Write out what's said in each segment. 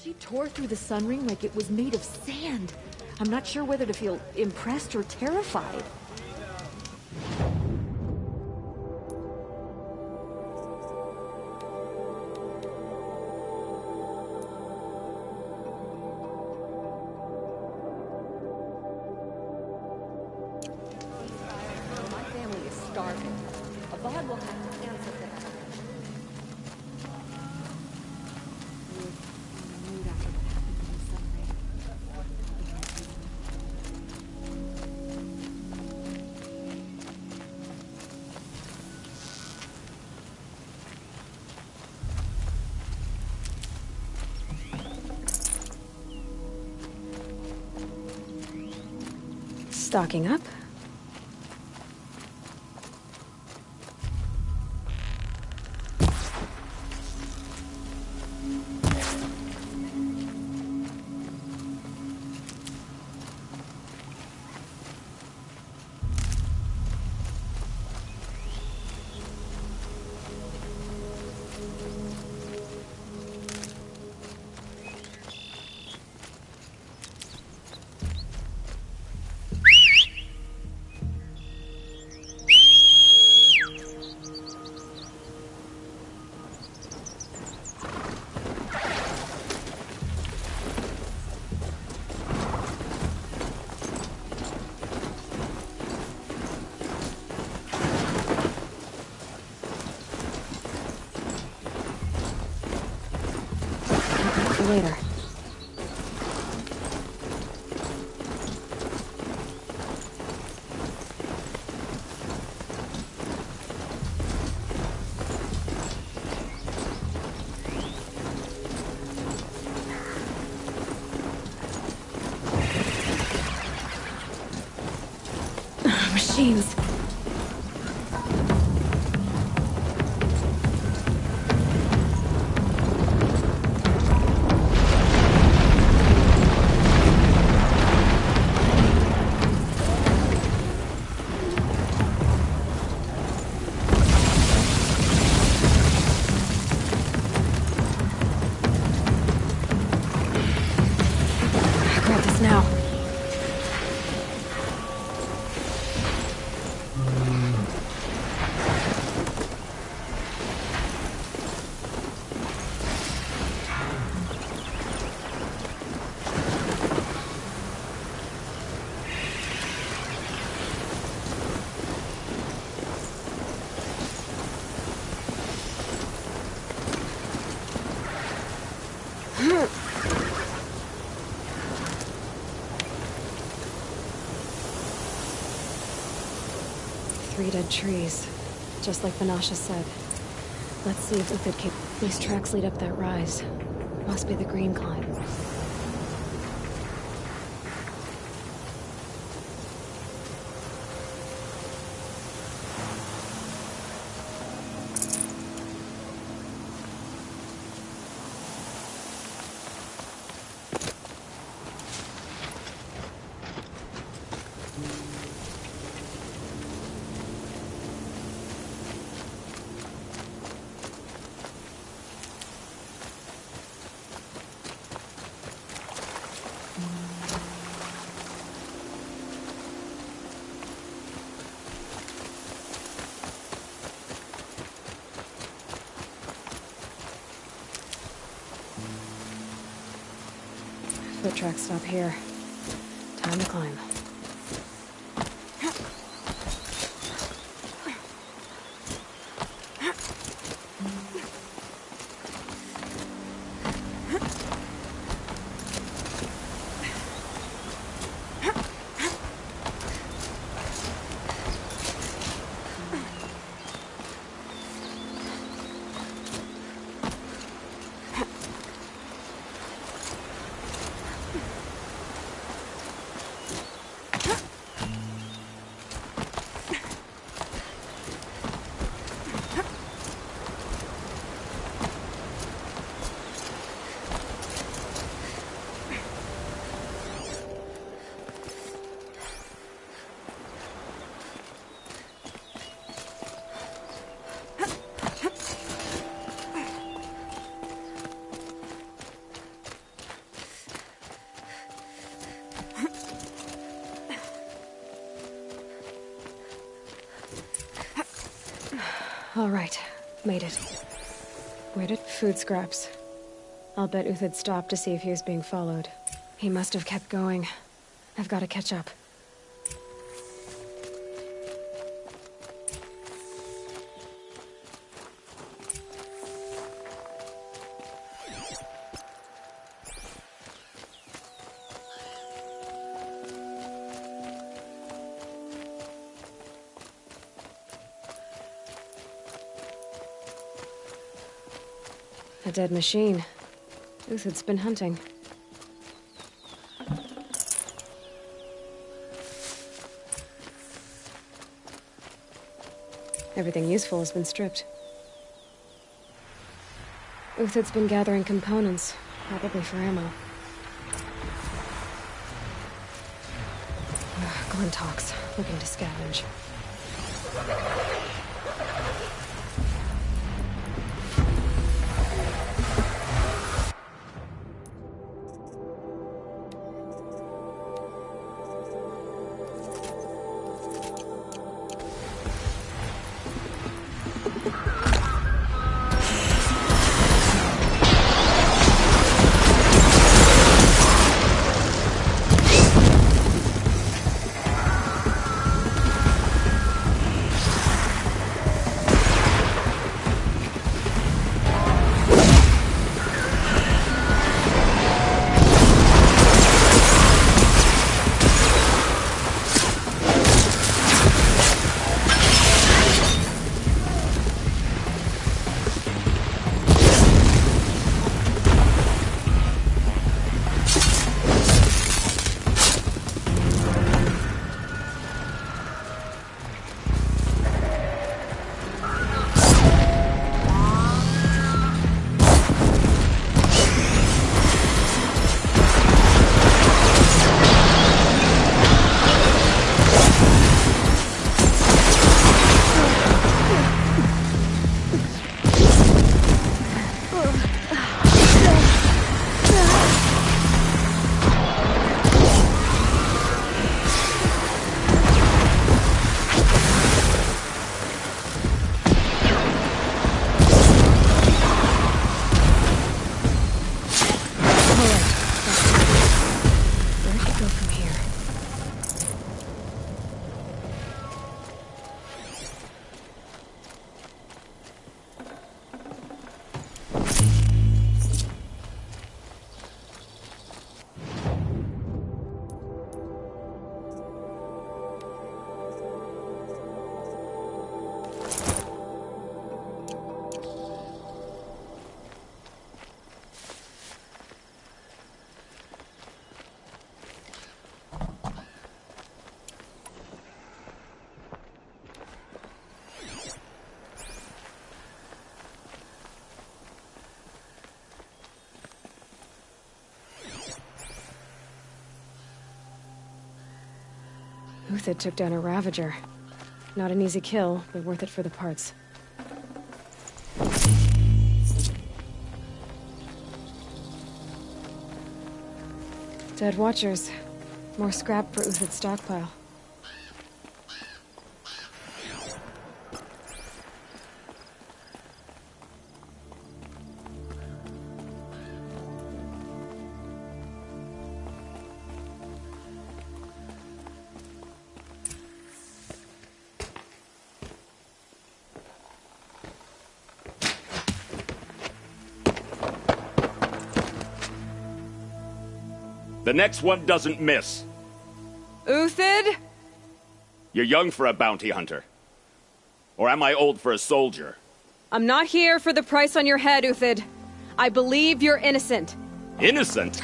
She tore through the sun ring like it was made of sand. I'm not sure whether to feel impressed or terrified. My family is starving. Abad will have to answer for that. Mood after what happened in the sun ring. Stocking up. Later. Machines. Grab this now. Three dead trees, just like Vanasha said. Let's see if we could keep... These tracks lead up that rise. Must be the green climb. Foot tracks stop here. Time to climb. All right. Made it. Where did food scraps? I'll bet Uthid stopped to see if he was being followed. He must have kept going. I've got to catch up. A dead machine. Uthid's been hunting. Everything useful has been stripped. Uthid's been gathering components, probably for ammo. Glintox, looking to scavenge. Uthid took down a Ravager. Not an easy kill, but worth it for the parts. Dead Watchers. More scrap for Uthid's stockpile. The next one doesn't miss. Uthid? You're young for a bounty hunter. Or am I old for a soldier? I'm not here for the price on your head, Uthid. I believe you're innocent. Innocent?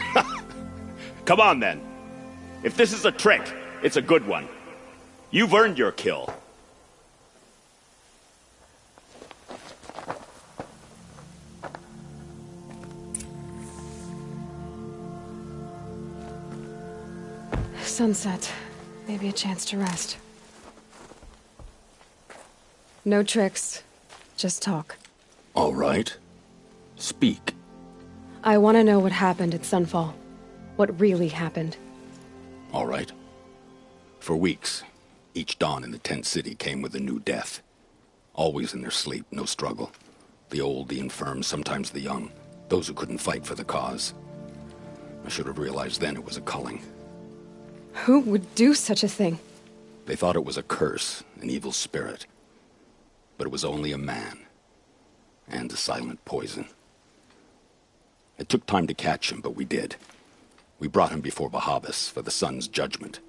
Come on, then. If this is a trick, it's a good one. You've earned your kill. Sunset. Maybe a chance to rest. No tricks. Just talk. All right. Speak. I want to know what happened at Sunfall. What really happened. All right. For weeks, each dawn in the tent city came with a new death. Always in their sleep, no struggle. The old, the infirm, sometimes the young. Those who couldn't fight for the cause. I should have realized then it was a culling. Who would do such a thing? They thought it was a curse, an evil spirit. But it was only a man. And a silent poison. It took time to catch him, but we did. We brought him before Bahavas for the sun's judgment.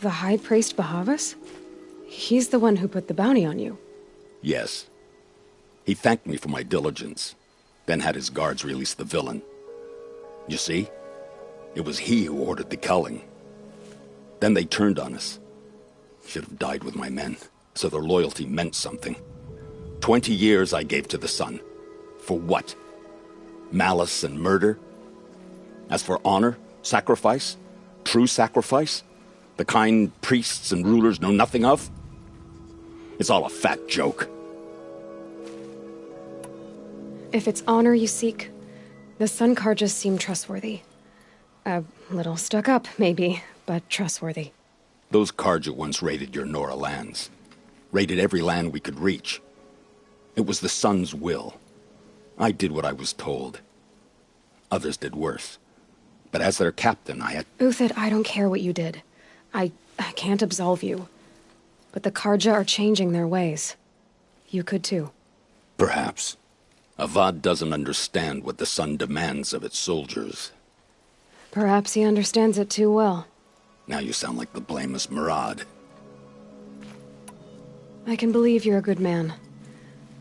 The High Priest Bahavas? He's the one who put the bounty on you. Yes. He thanked me for my diligence, then had his guards release the villain. You see? It was he who ordered the culling. Then they turned on us. Should have died with my men, so their loyalty meant something. 20 years I gave to the sun. For what? Malice and murder? As for honor, sacrifice, true sacrifice, the kind priests and rulers know nothing of? It's all a fat joke. If it's honor you seek, the Sun Karjas seem trustworthy. A little stuck up, maybe, but trustworthy. Those Karja once raided your Nora lands. Raided every land we could reach. It was the Sun's will. I did what I was told. Others did worse. But as their captain, I had... Uthid, I don't care what you did. I can't absolve you. But the Karja are changing their ways. You could too. Perhaps. Avad doesn't understand what the Sun demands of its soldiers. Perhaps he understands it too well. Now you sound like the blameless Murad. I can believe you're a good man.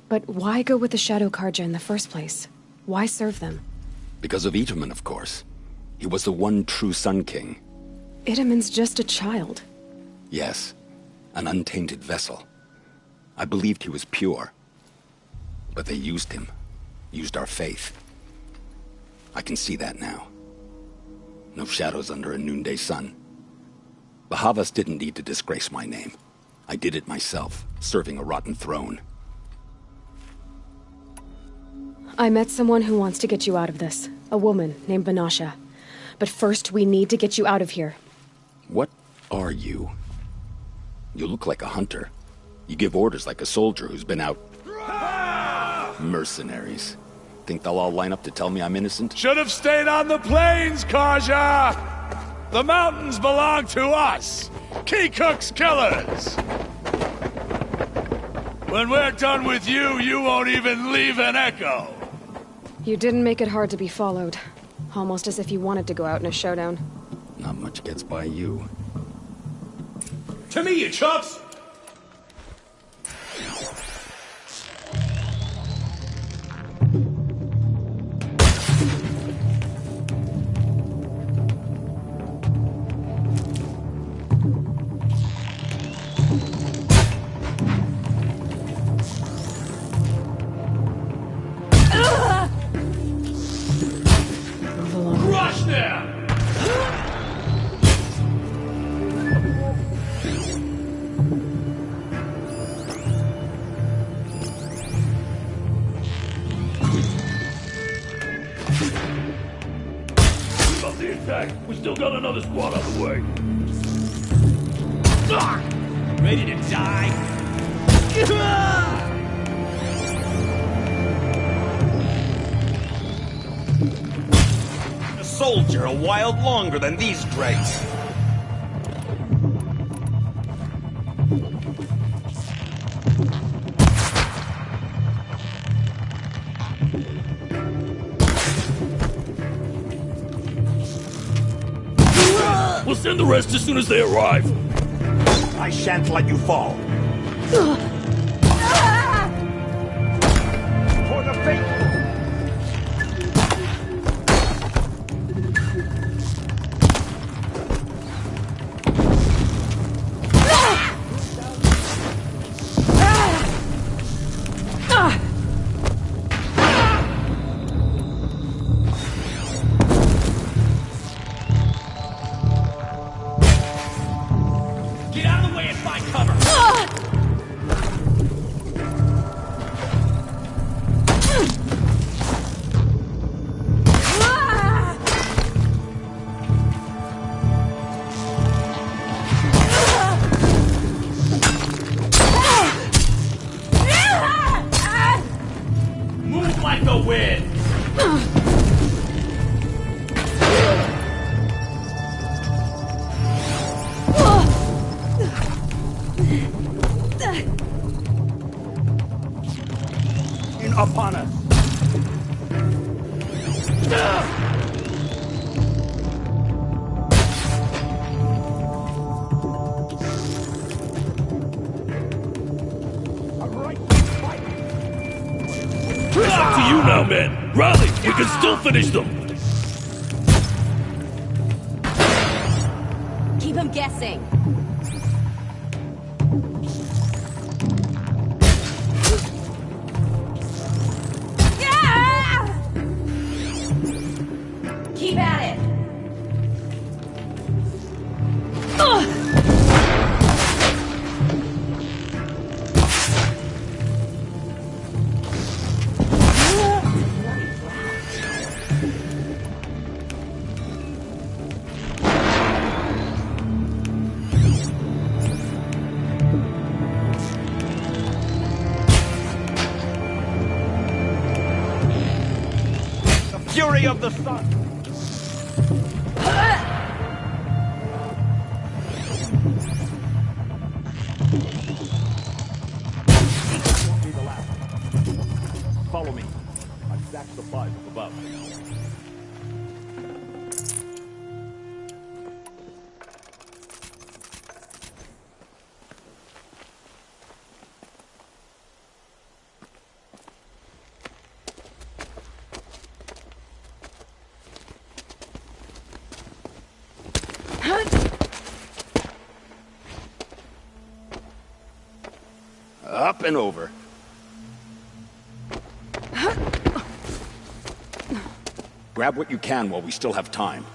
But why go with the Shadow Karja in the first place? Why serve them? Because of Itaman, of course. He was the one true Sun King. Itaman's just a child. Yes, an untainted vessel. I believed he was pure. But they used him. Used our faith. I can see that now. No shadows under a noonday sun. Bahavas didn't need to disgrace my name. I did it myself, serving a rotten throne. I met someone who wants to get you out of this. A woman named Banasha. But first, we need to get you out of here. What are you? You look like a hunter. You give orders like a soldier who's been out... Mercenaries. Think they'll all line up to tell me I'm innocent? Should have stayed on the plains, Karja! The mountains belong to us! Keycook's killers! When we're done with you, you won't even leave an echo! You didn't make it hard to be followed. Almost as if you wanted to go out in a showdown. Not much gets by you. To me, you chumps! Move along. Crush them! Keep up the attack. We still got another squad on the way. Ready to die? A soldier a while longer than these dregs. We'll send the rest as soon as they arrive. I shan't let you fall. For the faithful. Get out of the way and find cover! men! Rally! We can still finish them! Keep him guessing. Keep at it. Fury of the sun! Follow me. I've stacked supplies up above. Up and over. Grab what you can while we still have time.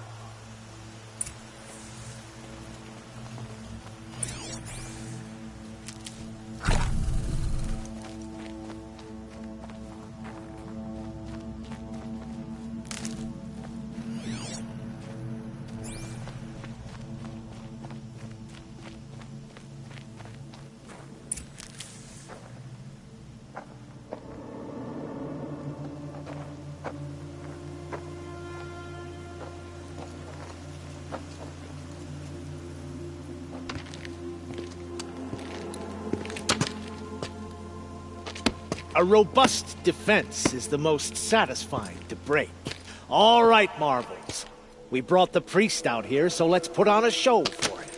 A robust defense is the most satisfying to break. All right, Marvels. We brought the priest out here, so let's put on a show for him.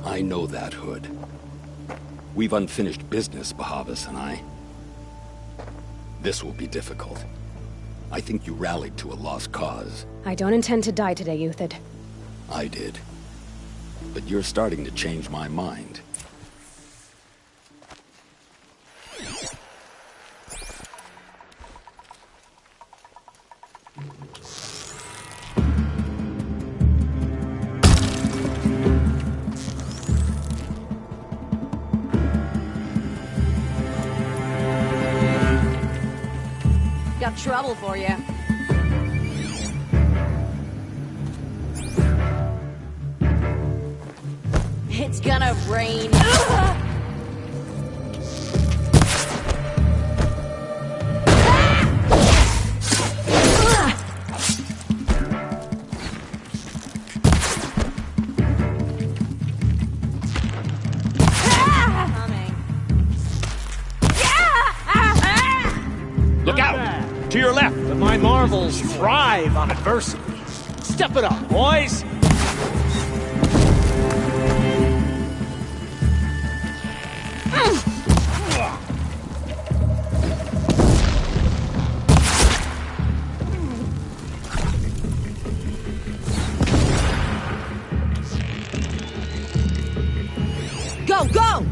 I know that, Hood. We've unfinished business, Bahavas and I. This will be difficult. I think you rallied to a lost cause. I don't intend to die today, Uthid. I did. But you're starting to change my mind. Got trouble for you. It's gonna rain. Look out! To your left! My Marvels thrive on adversity. Step it up, boys! Go, go!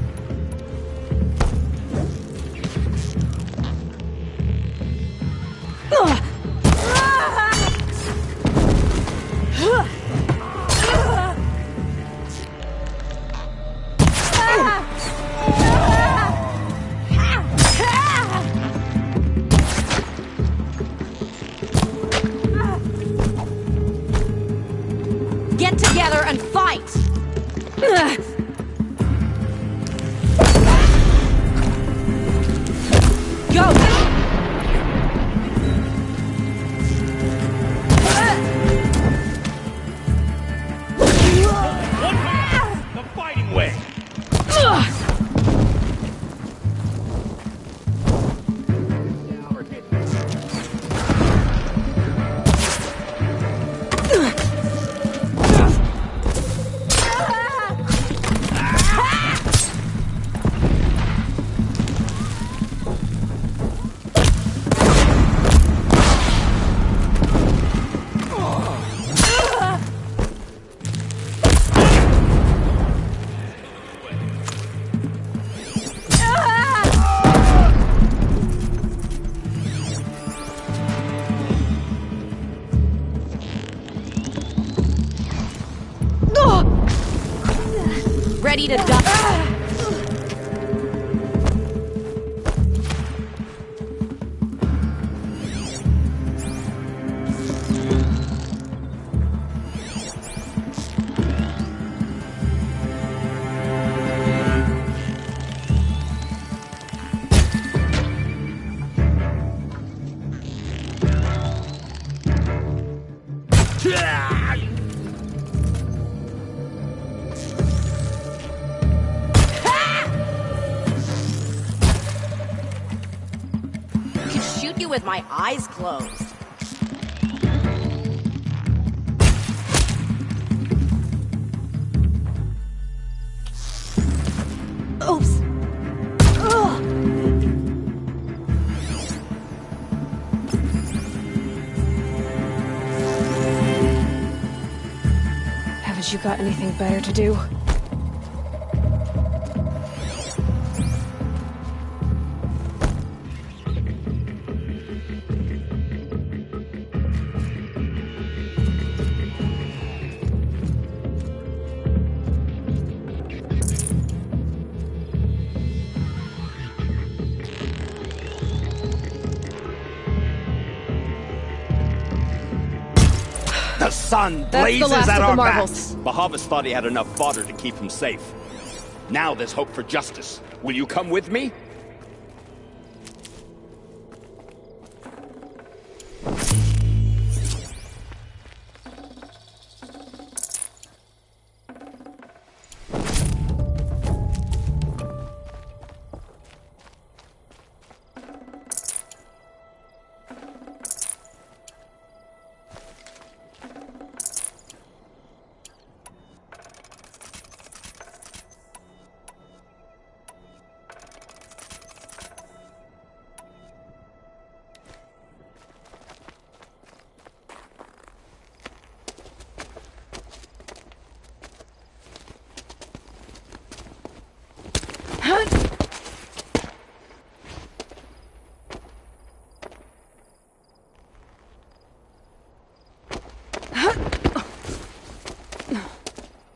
with my eyes closed. Oops. Ugh. Haven't you got anything better to do? The sun That's the blazes last at of the our marvels. backs. Bahavas thought he had enough fodder to keep him safe. Now there's hope for justice. Will you come with me?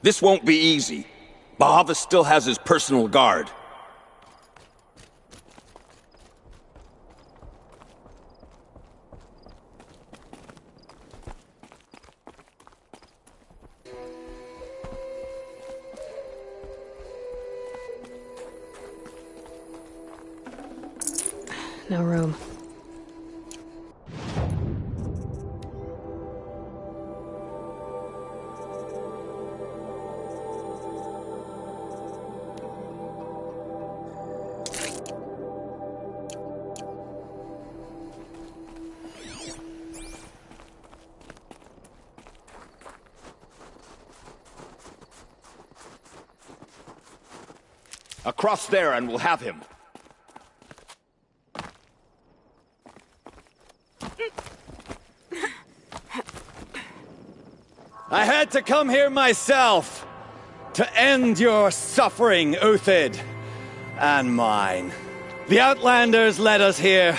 This won't be easy. Bahavas still has his personal guard. No room. Across there and we'll have him. I had to come here myself to end your suffering, Uthid, and mine. The Outlanders led us here,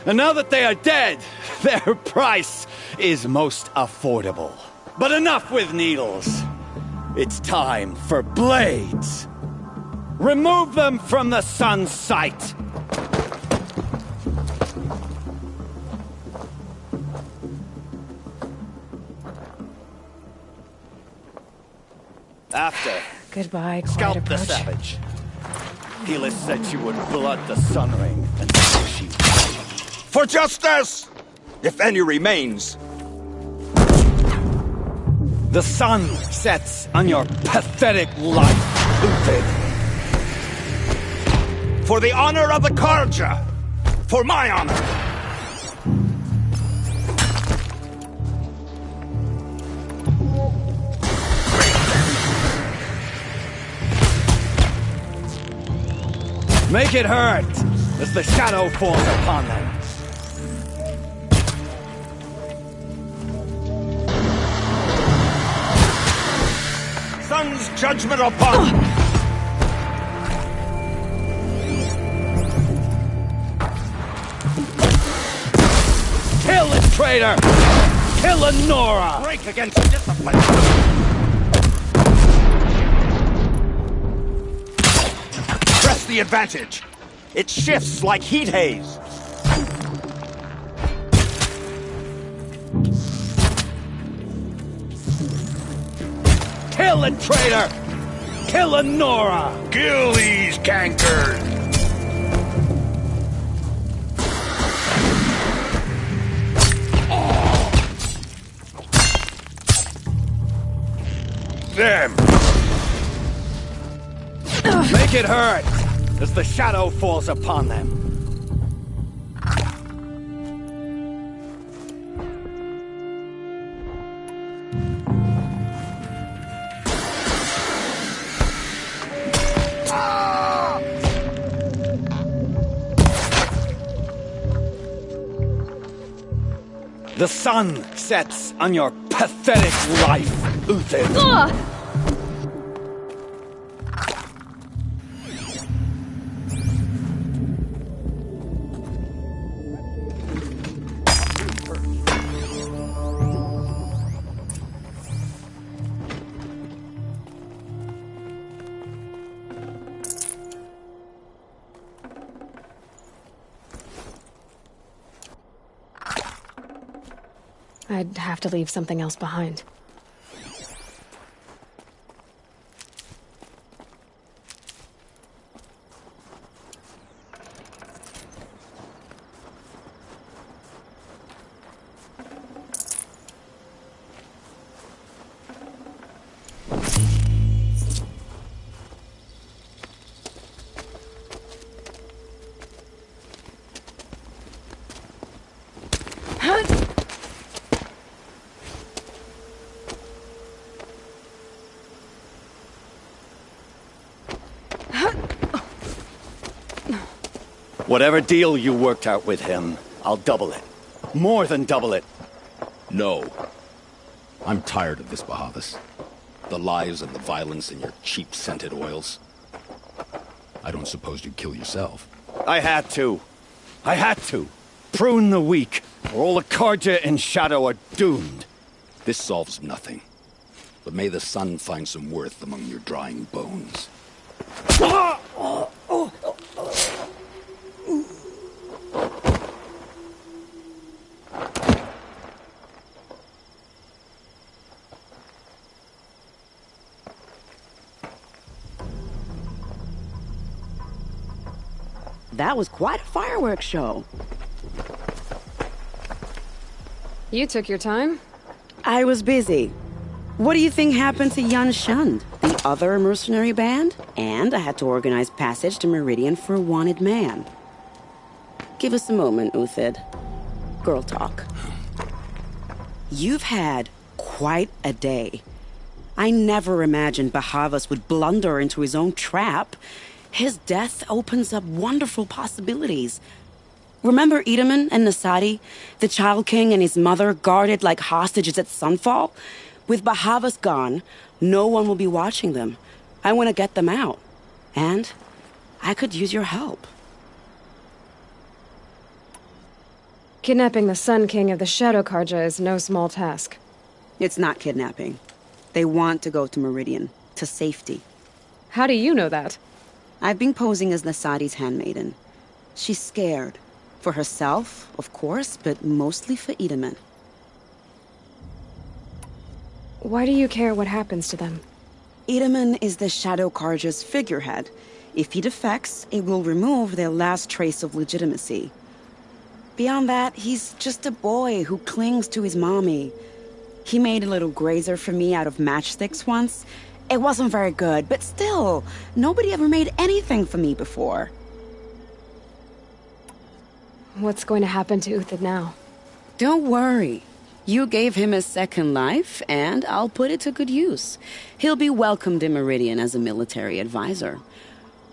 and now that they are dead, their price is most affordable. But enough with needles. It's time for blades. Remove them from the sun's sight. After, Goodbye, quiet scalp the approach. savage. Helis said she would blood the sun ring until she... For justice! If any remains. The sun sets on your pathetic life, Uthid. For the honor of the Karja! For my honor! Make it hurt as the shadow falls upon them. Sun's judgment upon... Kill the traitor! Kill Lenora! Break against discipline! Press the advantage! It shifts like heat haze! Kill the traitor! Kill Lenora! Kill these cankers! Them! Make it hurt as the shadow falls upon them. The sun sets on your pathetic life, Uthid. I'd have to leave something else behind. Whatever deal you worked out with him, I'll double it. More than double it. No. I'm tired of this, Bahavas. The lies and the violence and your cheap scented oils. I don't suppose you'd kill yourself. I had to. I had to. Prune the weak, or all the Karja in Shadow are doomed. This solves nothing. But may the sun find some worth among your drying bones. That was quite a fireworks show. You took your time? I was busy. What do you think happened to Yan Shund, the other mercenary band? And I had to organize passage to Meridian for a wanted man. Give us a moment, Uthid. Girl talk. You've had quite a day. I never imagined Bahavas would blunder into his own trap. His death opens up wonderful possibilities. Remember Edaman and Nasadi, the Child King and his mother guarded like hostages at Sunfall? With Bahavas gone, no one will be watching them. I want to get them out. And I could use your help. Kidnapping the Sun King of the Shadow Karja is no small task. It's not kidnapping. They want to go to Meridian, to safety. How do you know that? I've been posing as Nasadi's handmaiden. She's scared. For herself, of course, but mostly for Edaman. Why do you care what happens to them? Edaman is the Shadow Karja's figurehead. If he defects, it will remove their last trace of legitimacy. Beyond that, he's just a boy who clings to his mommy. He made a little grazer for me out of matchsticks once. It wasn't very good, but still, nobody ever made anything for me before. What's going to happen to Uthid now? Don't worry. You gave him a second life, and I'll put it to good use. He'll be welcomed in Meridian as a military advisor.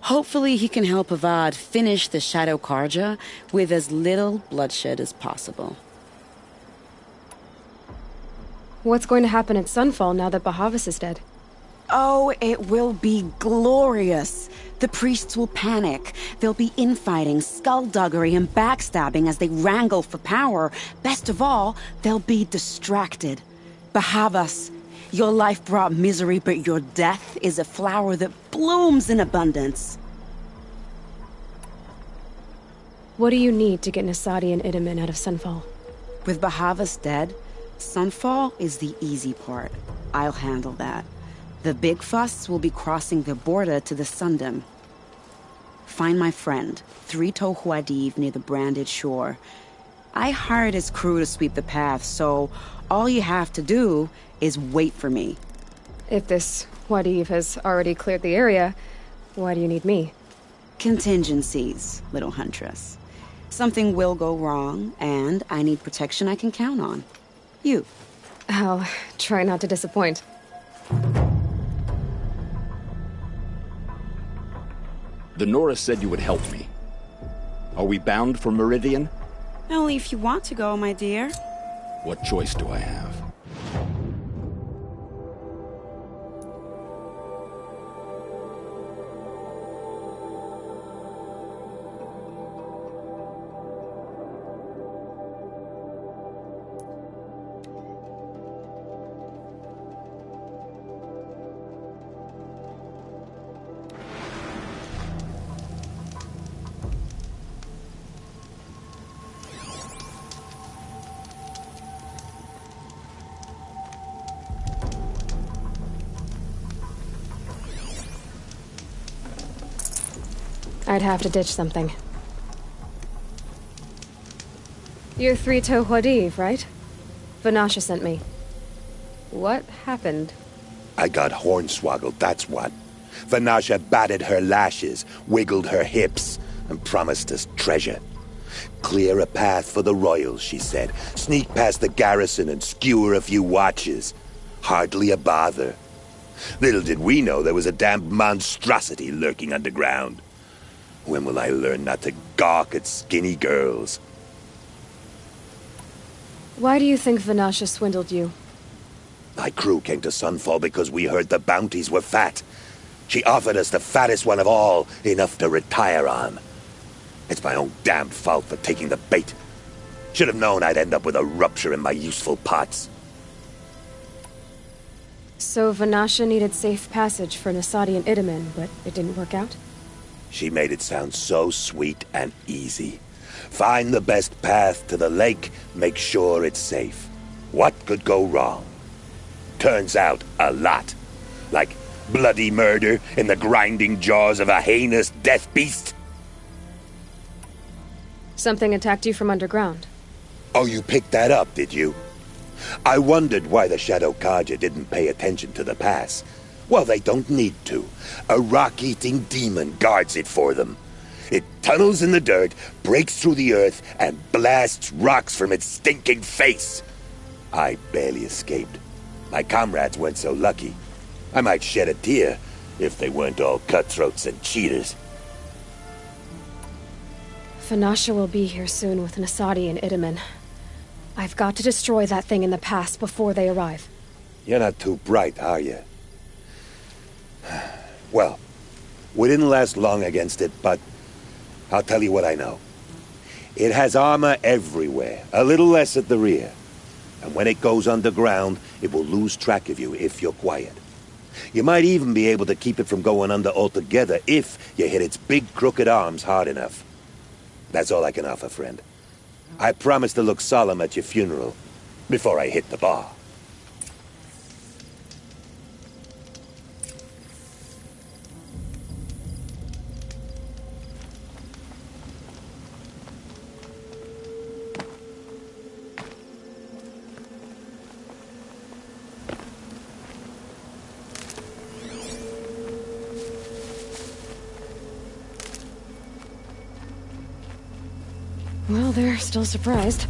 Hopefully he can help Avad finish the Shadow Karja with as little bloodshed as possible. What's going to happen at Sunfall now that Bahavas is dead? Oh, it will be glorious. The priests will panic. There'll be infighting, skullduggery, and backstabbing as they wrangle for power. Best of all, they'll be distracted. Bahavas, your life brought misery, but your death is a flower that blooms in abundance. What do you need to get Nasadi and Edaman out of Sunfall? With Bahavas dead, Sunfall is the easy part. I'll handle that. The big fuss will be crossing the border to the Sundom. Find my friend, Three-Toe Huadiv, near the Branded Shore. I hired his crew to sweep the path, so all you have to do is wait for me. If this Huadiv has already cleared the area, why do you need me? Contingencies, little huntress. Something will go wrong, and I need protection I can count on. You. I'll try not to disappoint. The Nora said you would help me. Are we bound for Meridian? Only if you want to go, my dear. What choice do I have? I'd have to ditch something. You're Three-Toe Huadiv, right? Vanasha sent me. What happened? I got hornswoggled, that's what. Vanasha batted her lashes, wiggled her hips, and promised us treasure. Clear a path for the royals, she said. Sneak past the garrison and skewer a few watches. Hardly a bother. Little did we know there was a damned monstrosity lurking underground. When will I learn not to gawk at skinny girls? Why do you think Vanasha swindled you? My crew came to Sunfall because we heard the bounties were fat. She offered us the fattest one of all, enough to retire on. It's my own damned fault for taking the bait. Should have known I'd end up with a rupture in my useful parts. So Vanasha needed safe passage for Nasadi and Idaman, but it didn't work out? She made it sound so sweet and easy. Find the best path to the lake, make sure it's safe. What could go wrong? Turns out, a lot. Like bloody murder in the grinding jaws of a heinous death beast. Something attacked you from underground. Oh, you picked that up, did you? I wondered why the Shadow Kaja didn't pay attention to the pass. Well, they don't need to. A rock-eating demon guards it for them. It tunnels in the dirt, breaks through the earth, and blasts rocks from its stinking face. I barely escaped. My comrades weren't so lucky. I might shed a tear if they weren't all cutthroats and cheaters. Vanasha will be here soon with Nasadi and Idaman. I've got to destroy that thing in the pass before they arrive. You're not too bright, are you? Well, we didn't last long against it, but I'll tell you what I know. It has armor everywhere, a little less at the rear. And when it goes underground, it will lose track of you if you're quiet. You might even be able to keep it from going under altogether if you hit its big crooked arms hard enough. That's all I can offer, friend. I promise to look solemn at your funeral before I hit the bar. Well, they're still surprised.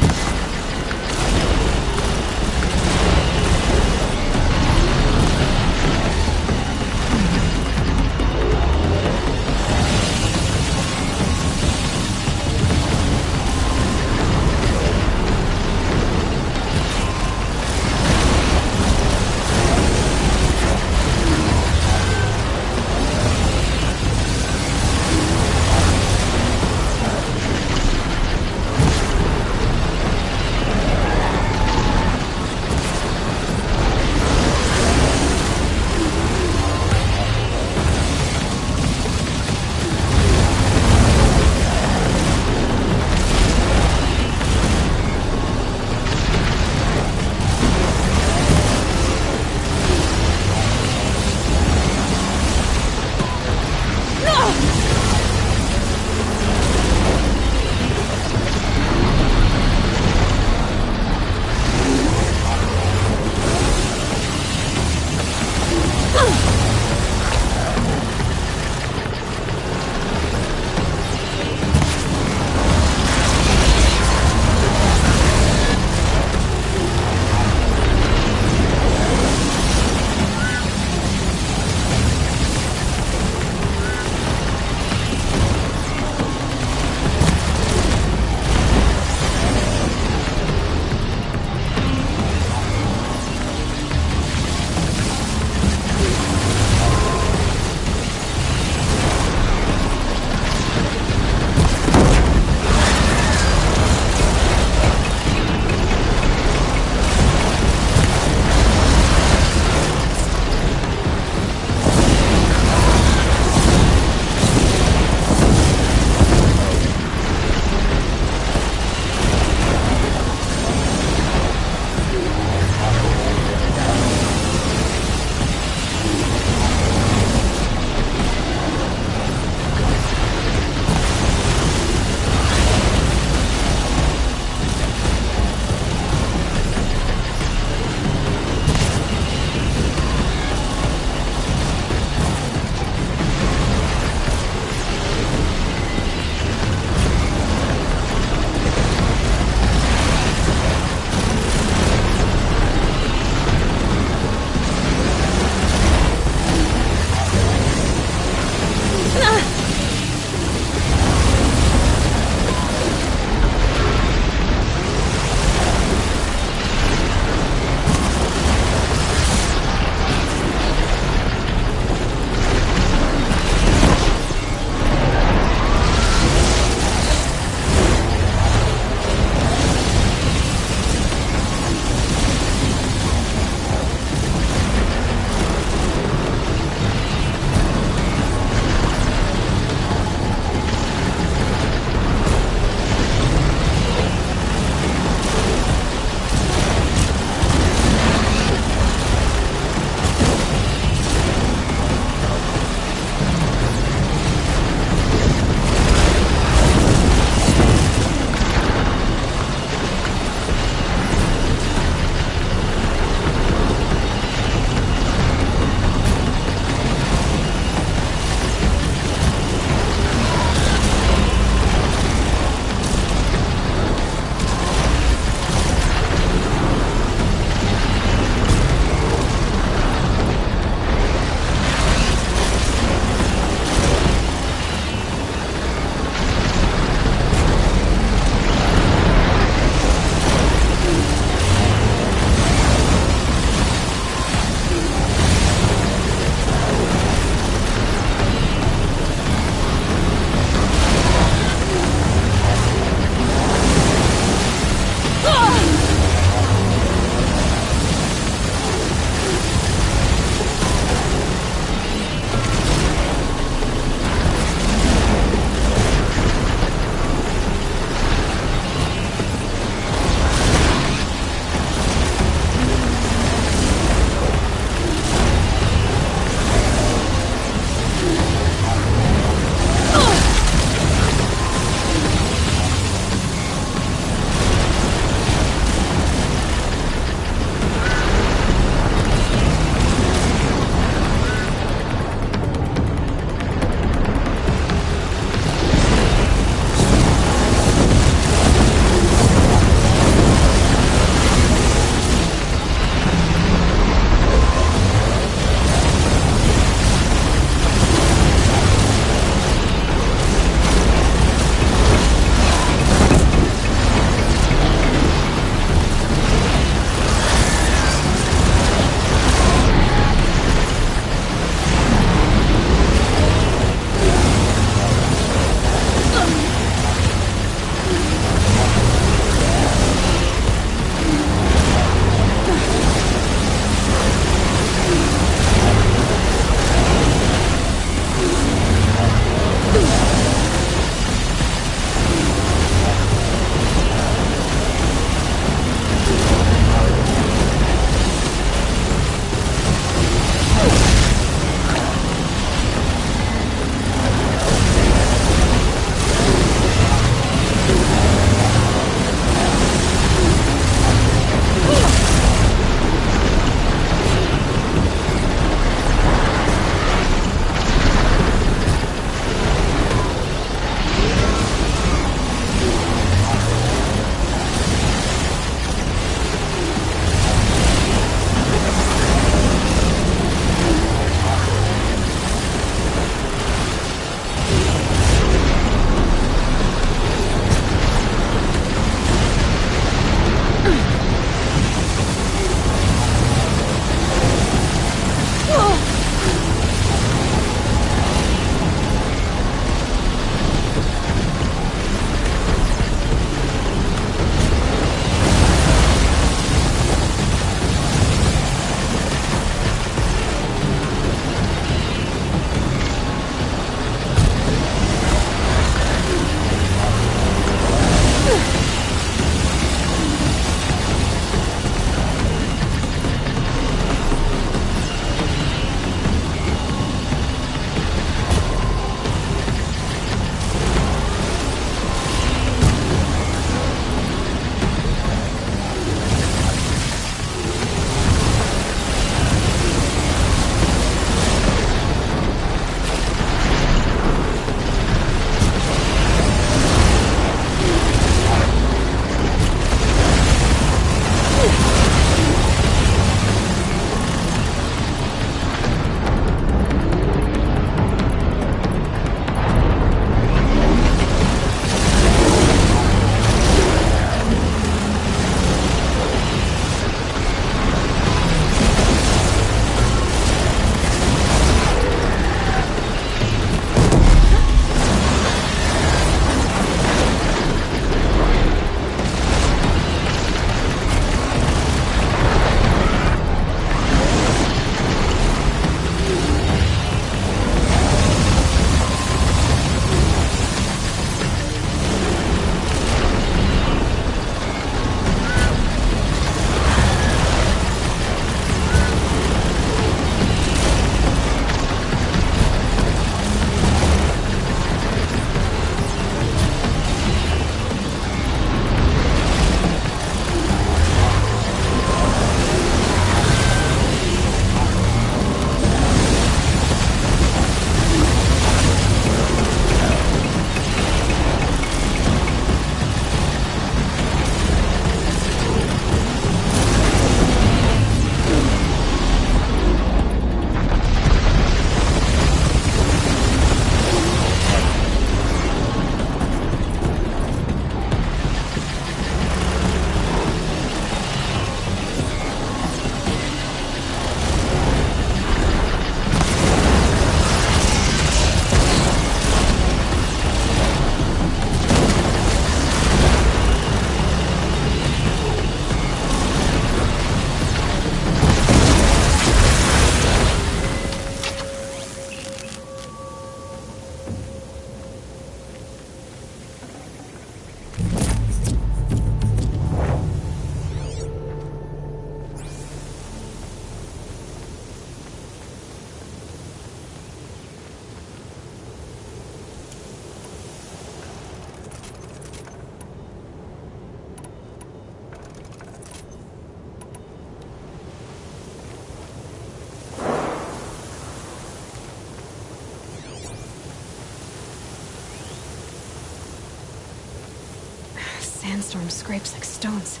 Sandstorm scrapes like stones.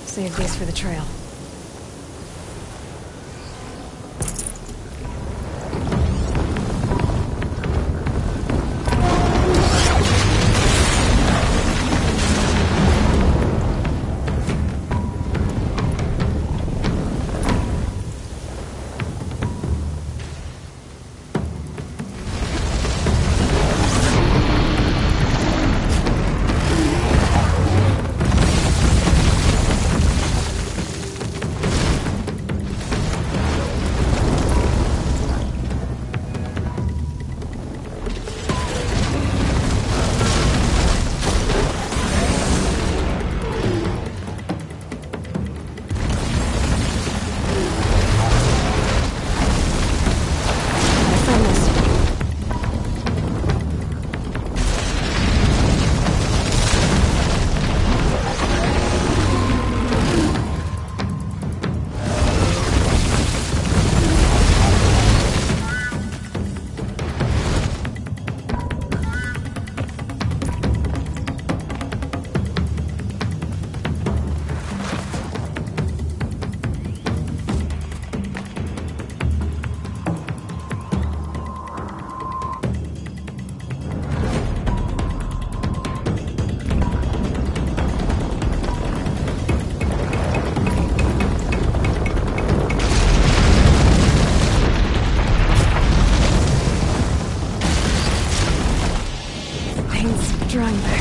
Save these for the trail. Drawing back.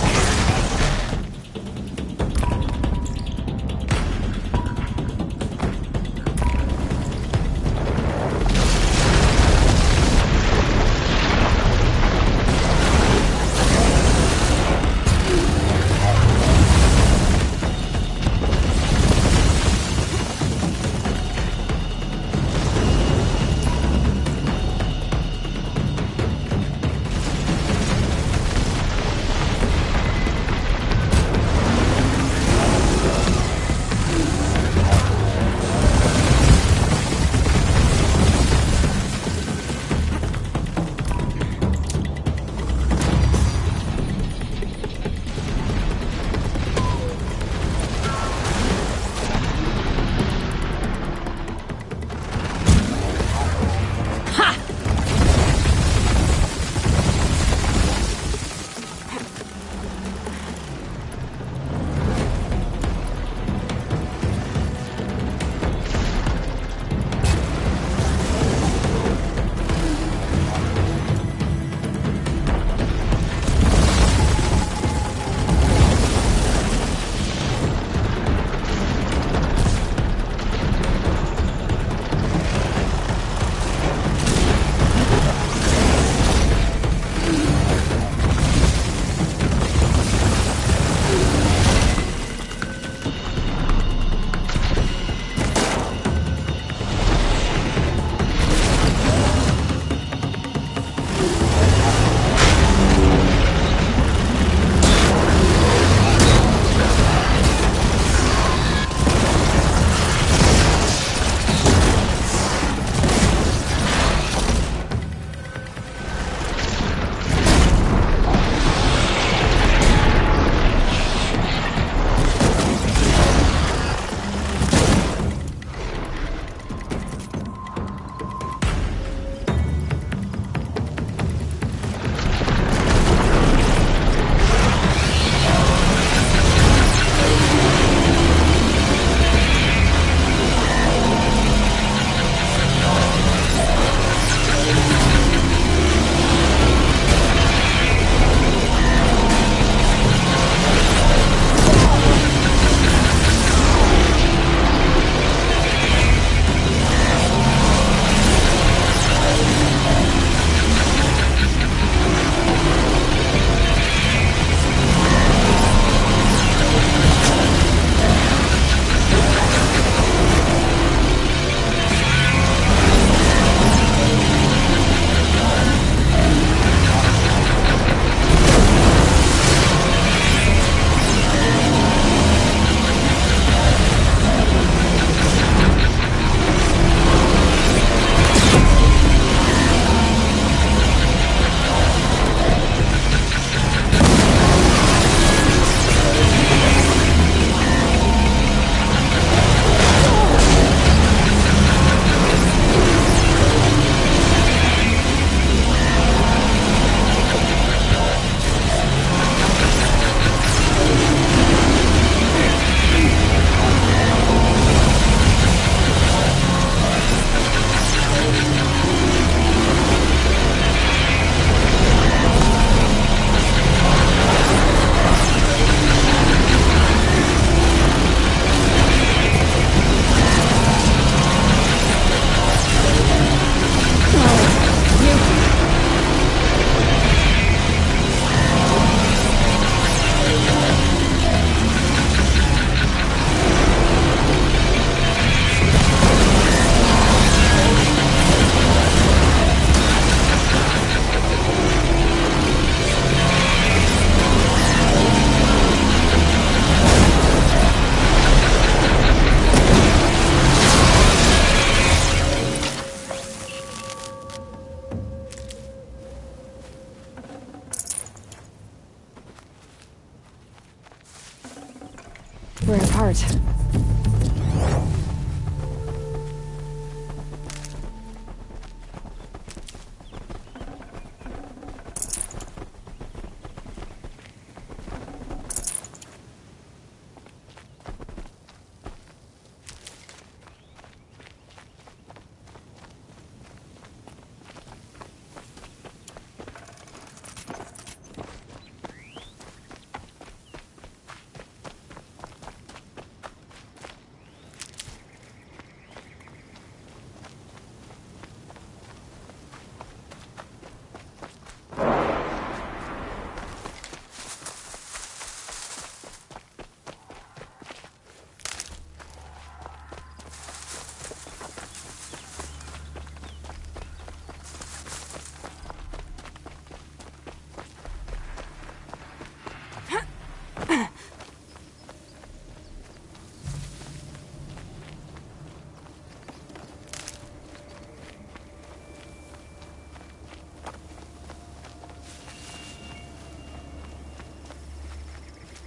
We're apart.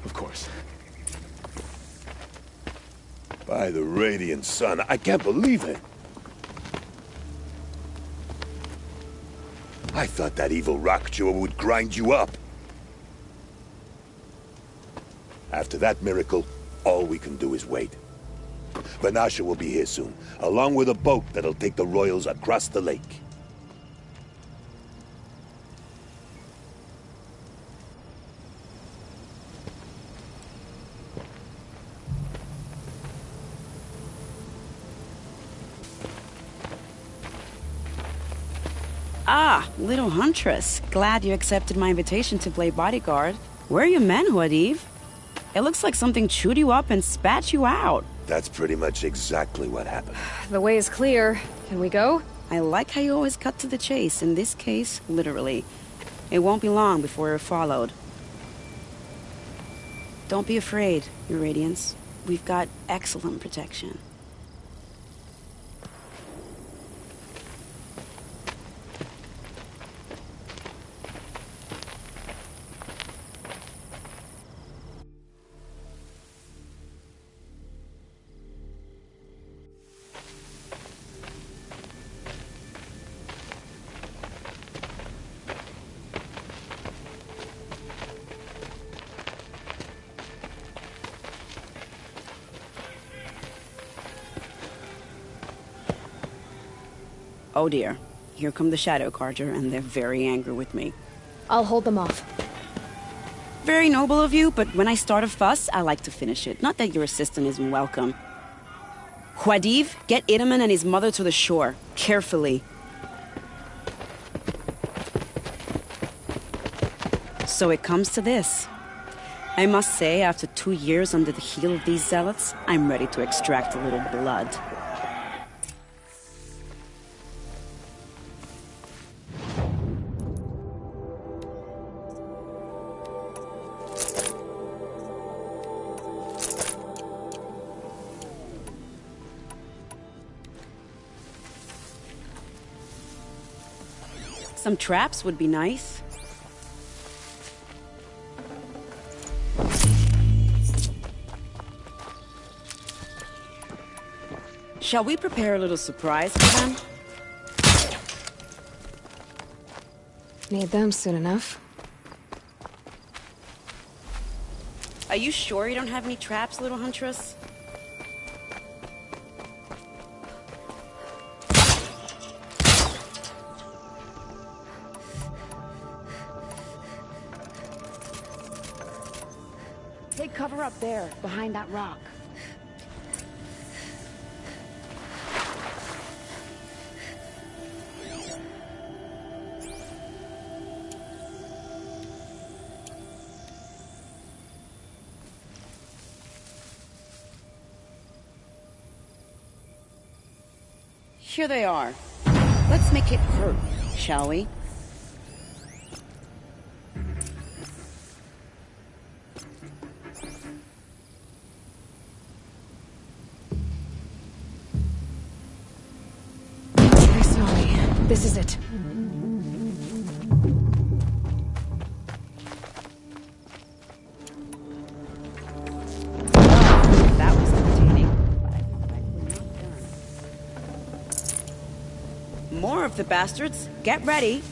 Of course. By the radiant sun, I can't believe it. I thought that evil rock chewer would grind you up. After that miracle, all we can do is wait. Vanasha will be here soon, along with a boat that'll take the royals across the lake. Ah, little huntress. Glad you accepted my invitation to play bodyguard. Where are your men, Huadiv? It looks like something chewed you up and spat you out. That's pretty much exactly what happened. The way is clear. Can we go? I like how you always cut to the chase. In this case, literally. It won't be long before you're followed. Don't be afraid, Your Radiance. We've got excellent protection. Oh dear. Here come the Shadow Carter, and they're very angry with me. I'll hold them off. Very noble of you, but when I start a fuss, I like to finish it. Not that your assistant isn't welcome. Huadiv, get Idaman and his mother to the shore. Carefully. So it comes to this. I must say, after 2 years under the heel of these zealots, I'm ready to extract a little blood. Some traps would be nice. Shall we prepare a little surprise for them? Need them soon enough. Are you sure you don't have any traps, little huntress? Take cover up there, behind that rock. Here they are. Let's make it hurt, shall we? Very slowly. This is it. work, the bastards. Get ready.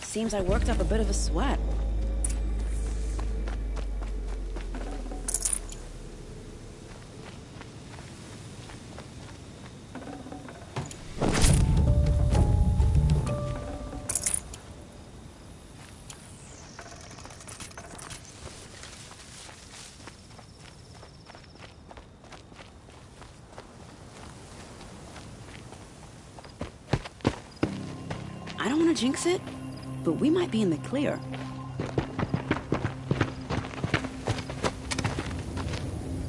Seems I worked up a bit of a sweat. I don't want to jinx it, but we might be in the clear.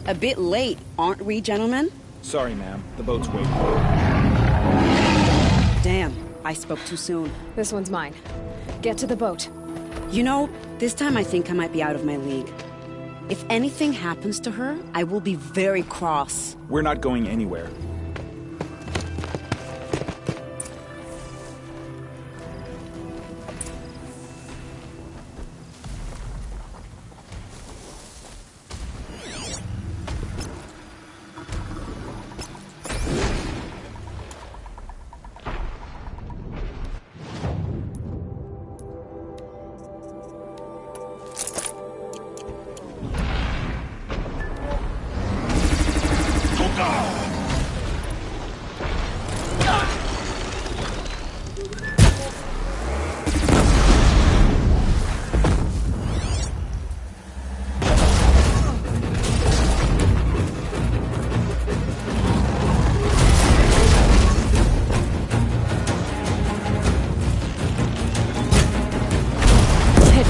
A bit late, aren't we, gentlemen? Sorry, ma'am. The boat's waiting. Damn, I spoke too soon. This one's mine. Get to the boat. You know, this time I think I might be out of my league. If anything happens to her, I will be very cross. We're not going anywhere.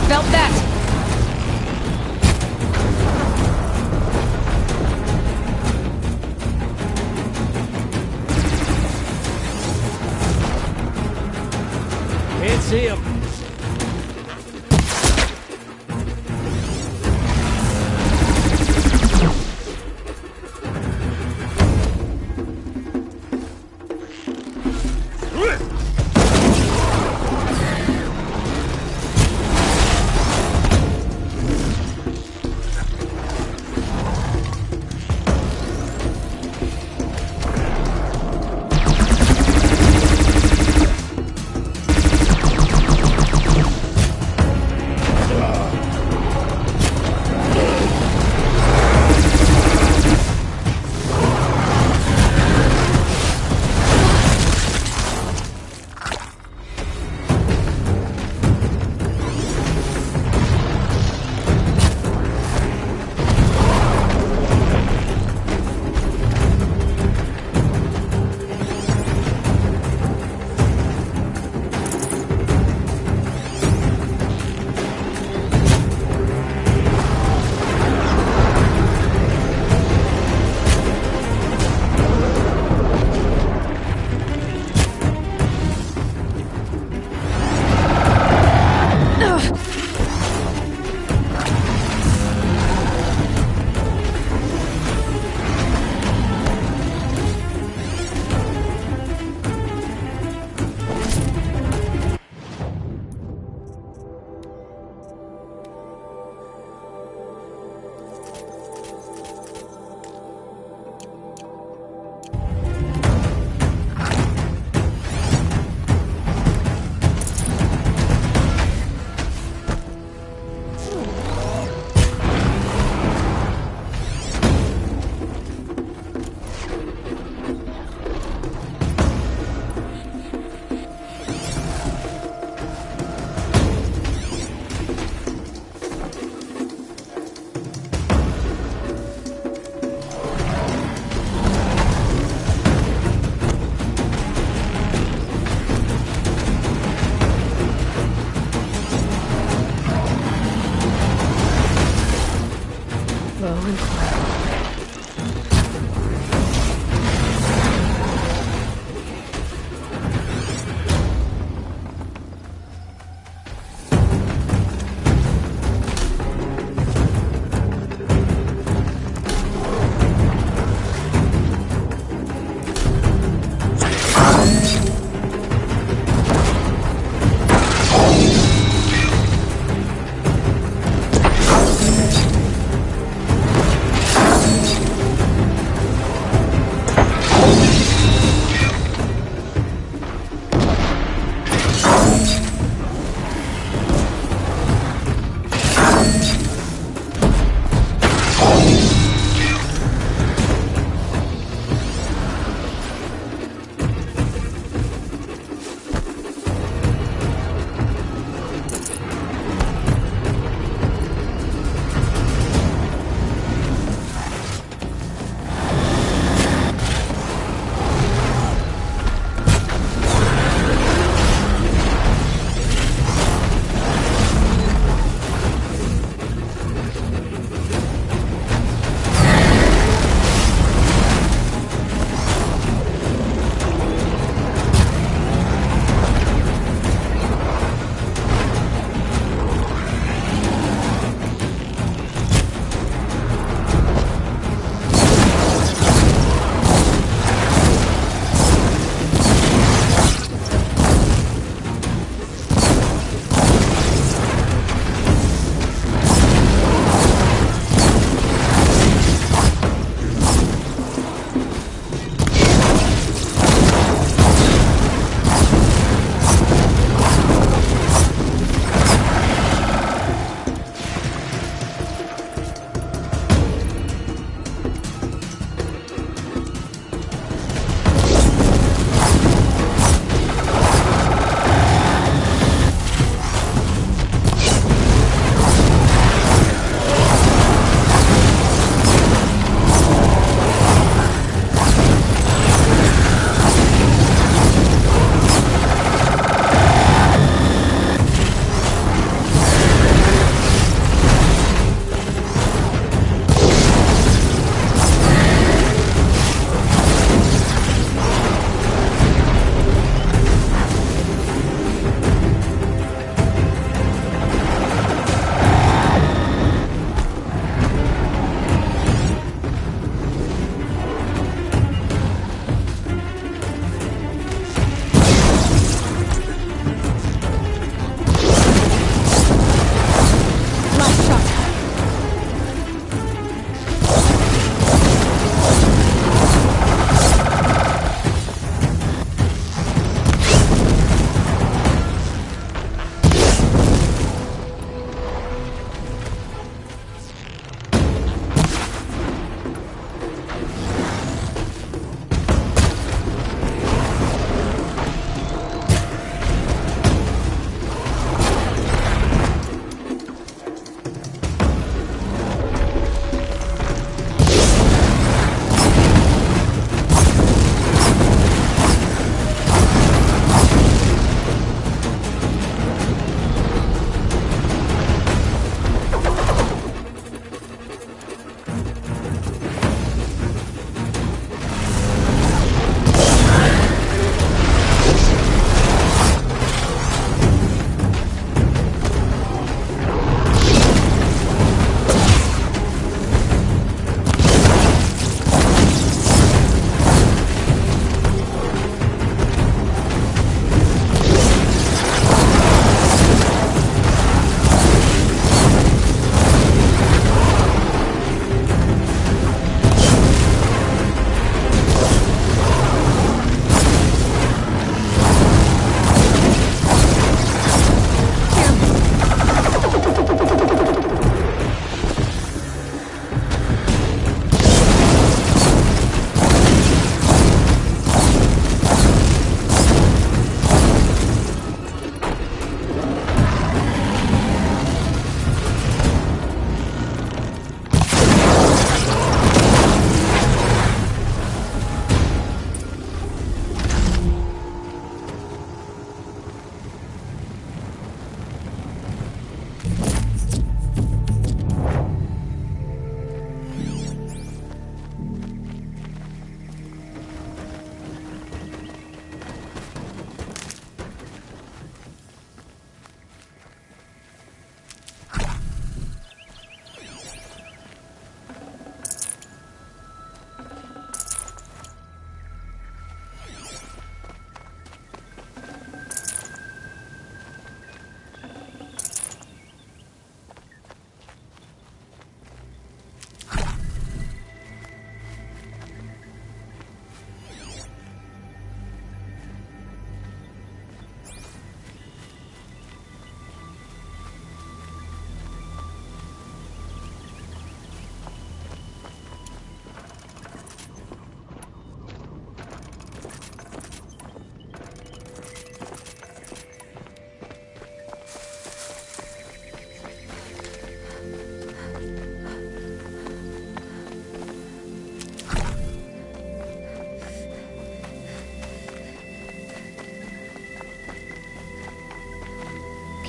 Felt that! Can't see him.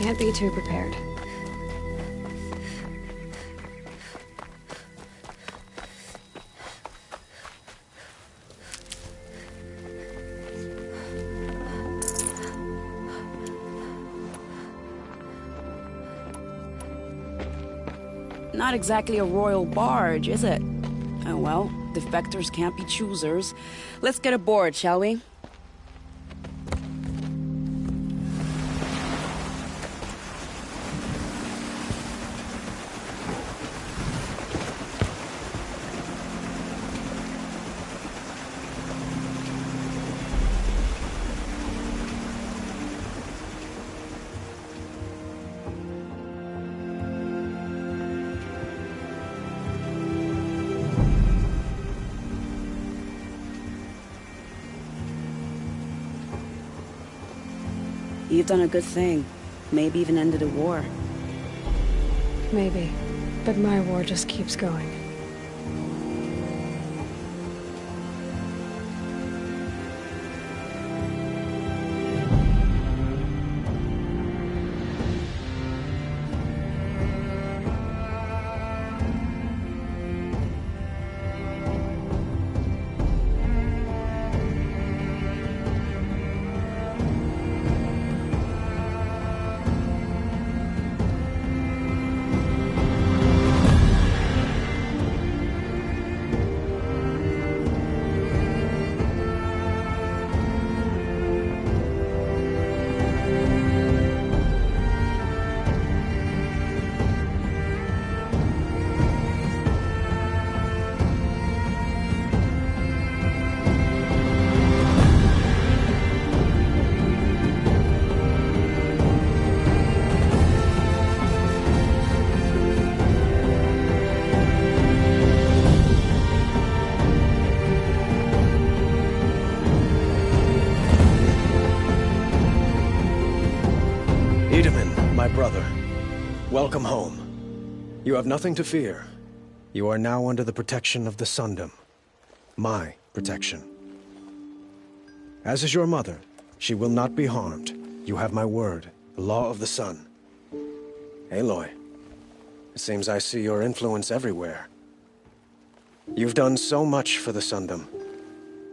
Can't be too prepared. Not exactly a royal barge, is it? Oh well, defectors can't be choosers. Let's get aboard, shall we? You've done a good thing. Maybe even ended a war. Maybe. But my war just keeps going. My brother, welcome home. You have nothing to fear. You are now under the protection of the Sundom. My protection. As is your mother, she will not be harmed. You have my word, the law of the sun. Aloy, it seems I see your influence everywhere. You've done so much for the Sundom,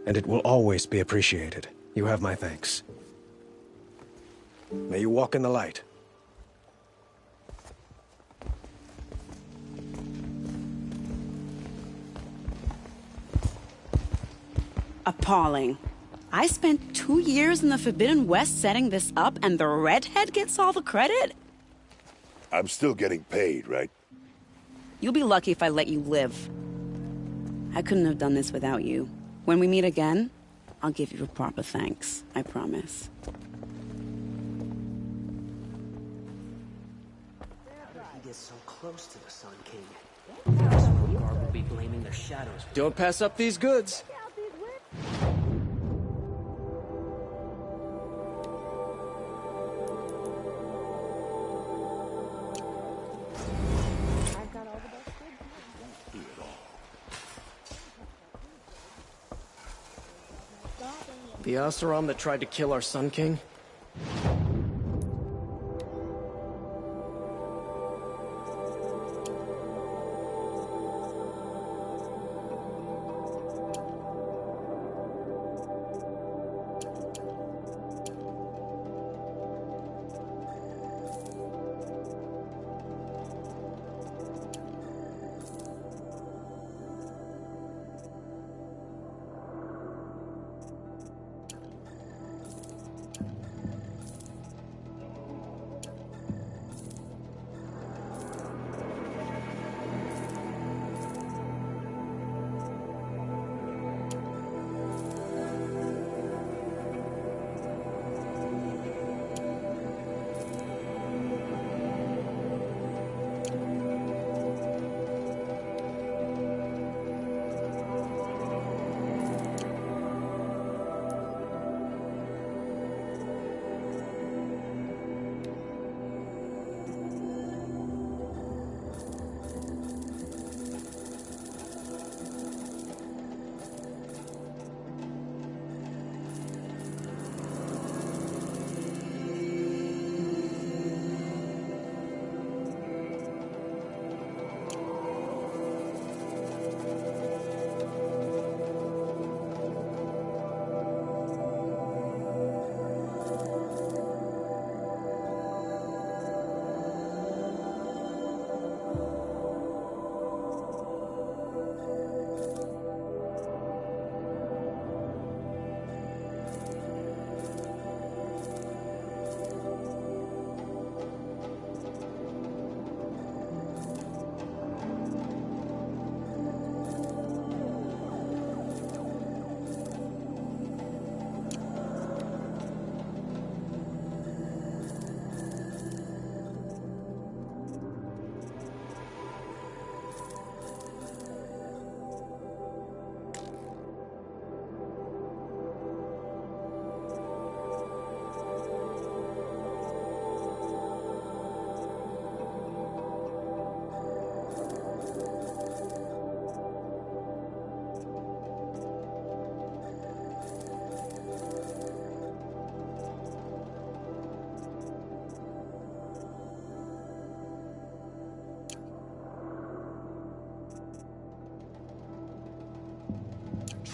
and it will always be appreciated. You have my thanks. May you walk in the light. Appalling. I spent 2 years in the Forbidden West setting this up, and the redhead gets all the credit? I'm still getting paid, right? You'll be lucky if I let you live. I couldn't have done this without you. When we meet again, I'll give you a proper thanks. I promise. He gets so close to the Sun King. This Guard will be blaming their shadows. Don't pass up these goods. The Oseram that tried to kill our Sun King?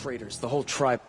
traitors, the whole tribe.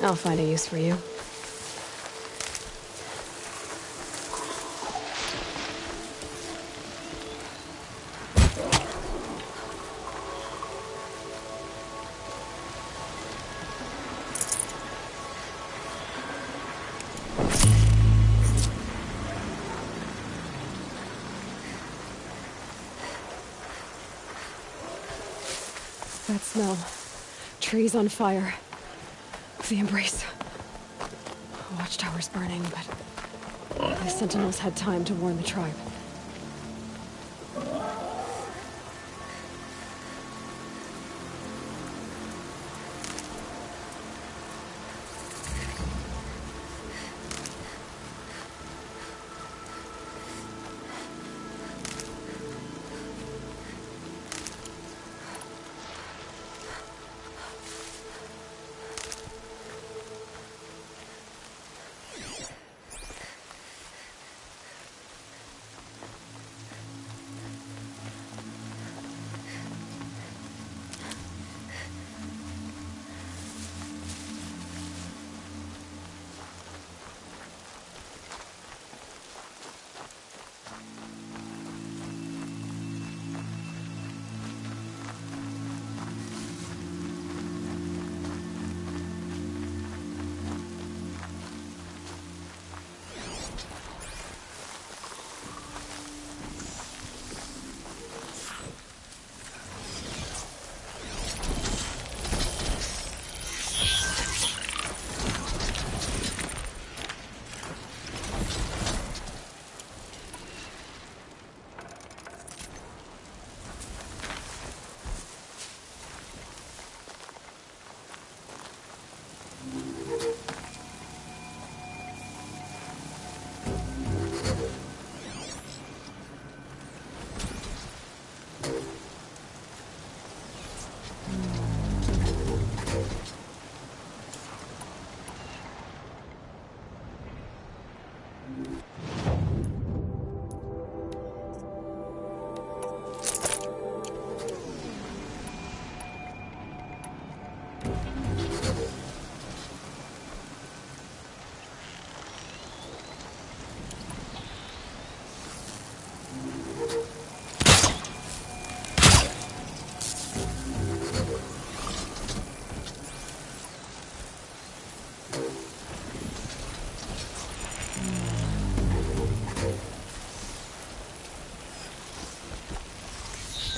I'll find a use for you. That smell. Trees on fire. The embrace. Watchtower's burning, but the sentinels had time to warn the tribe.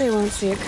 They won't see it.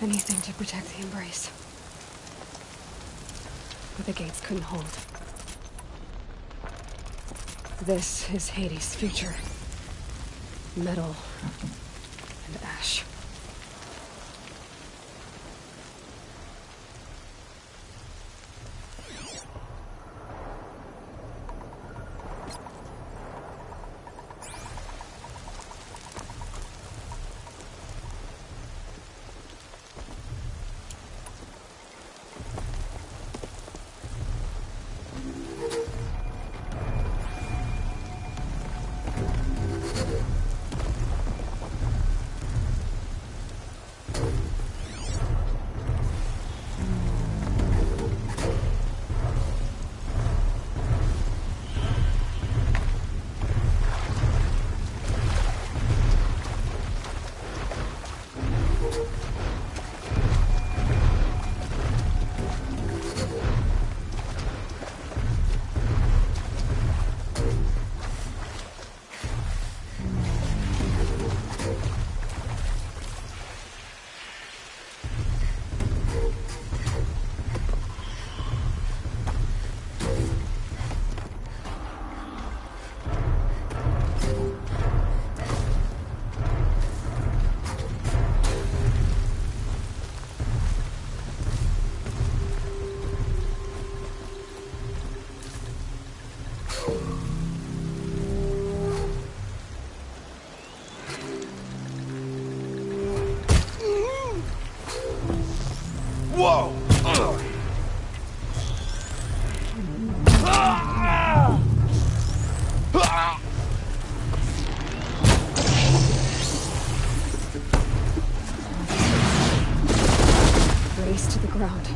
Anything to protect the Embrace. But the gates couldn't hold. This is Hades' future. Metal and ash. Whoa! Race to the ground.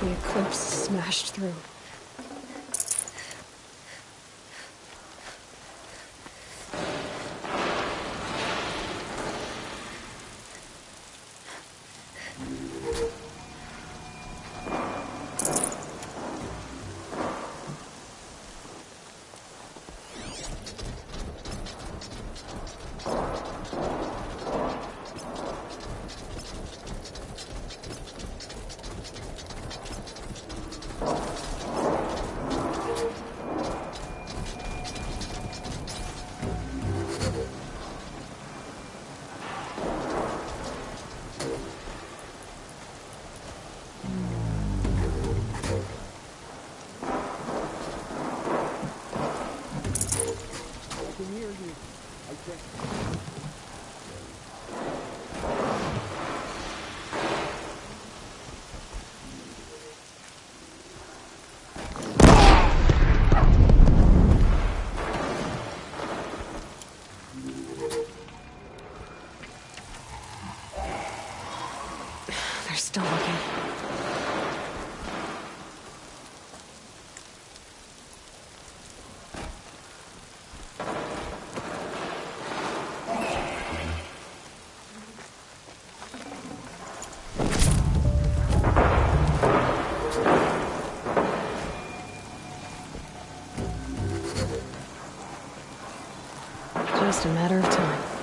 The eclipse smashed through. They're still looking. Just a matter of time.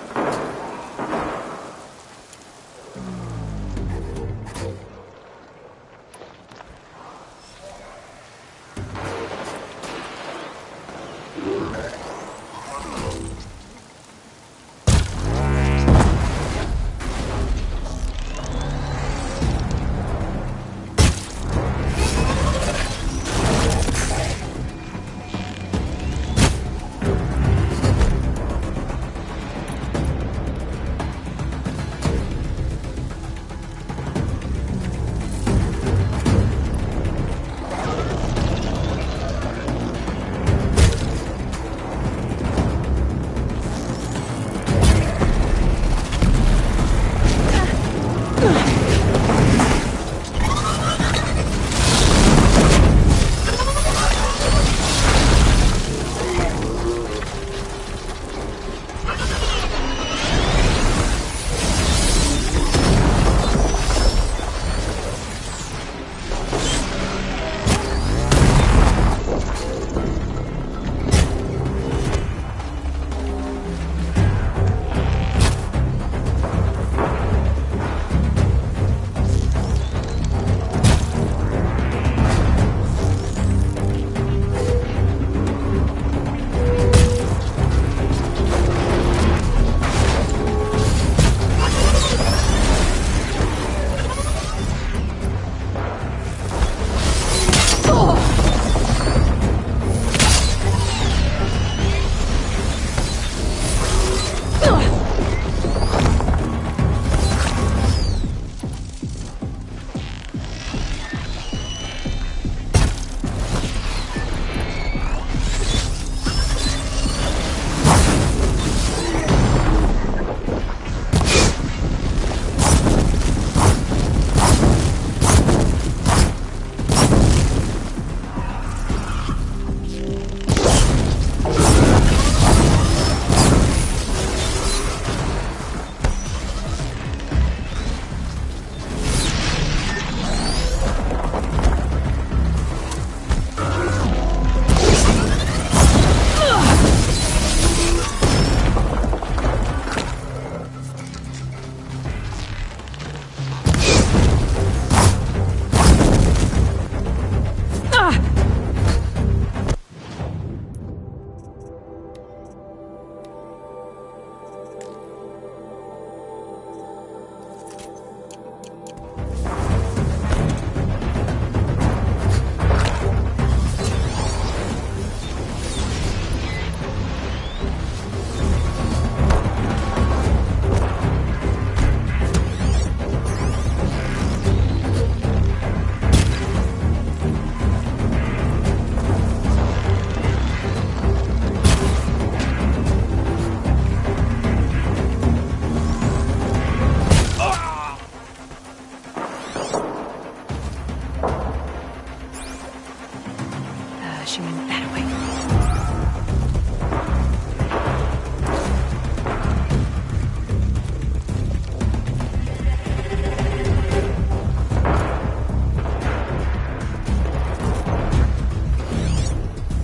smashing him that way.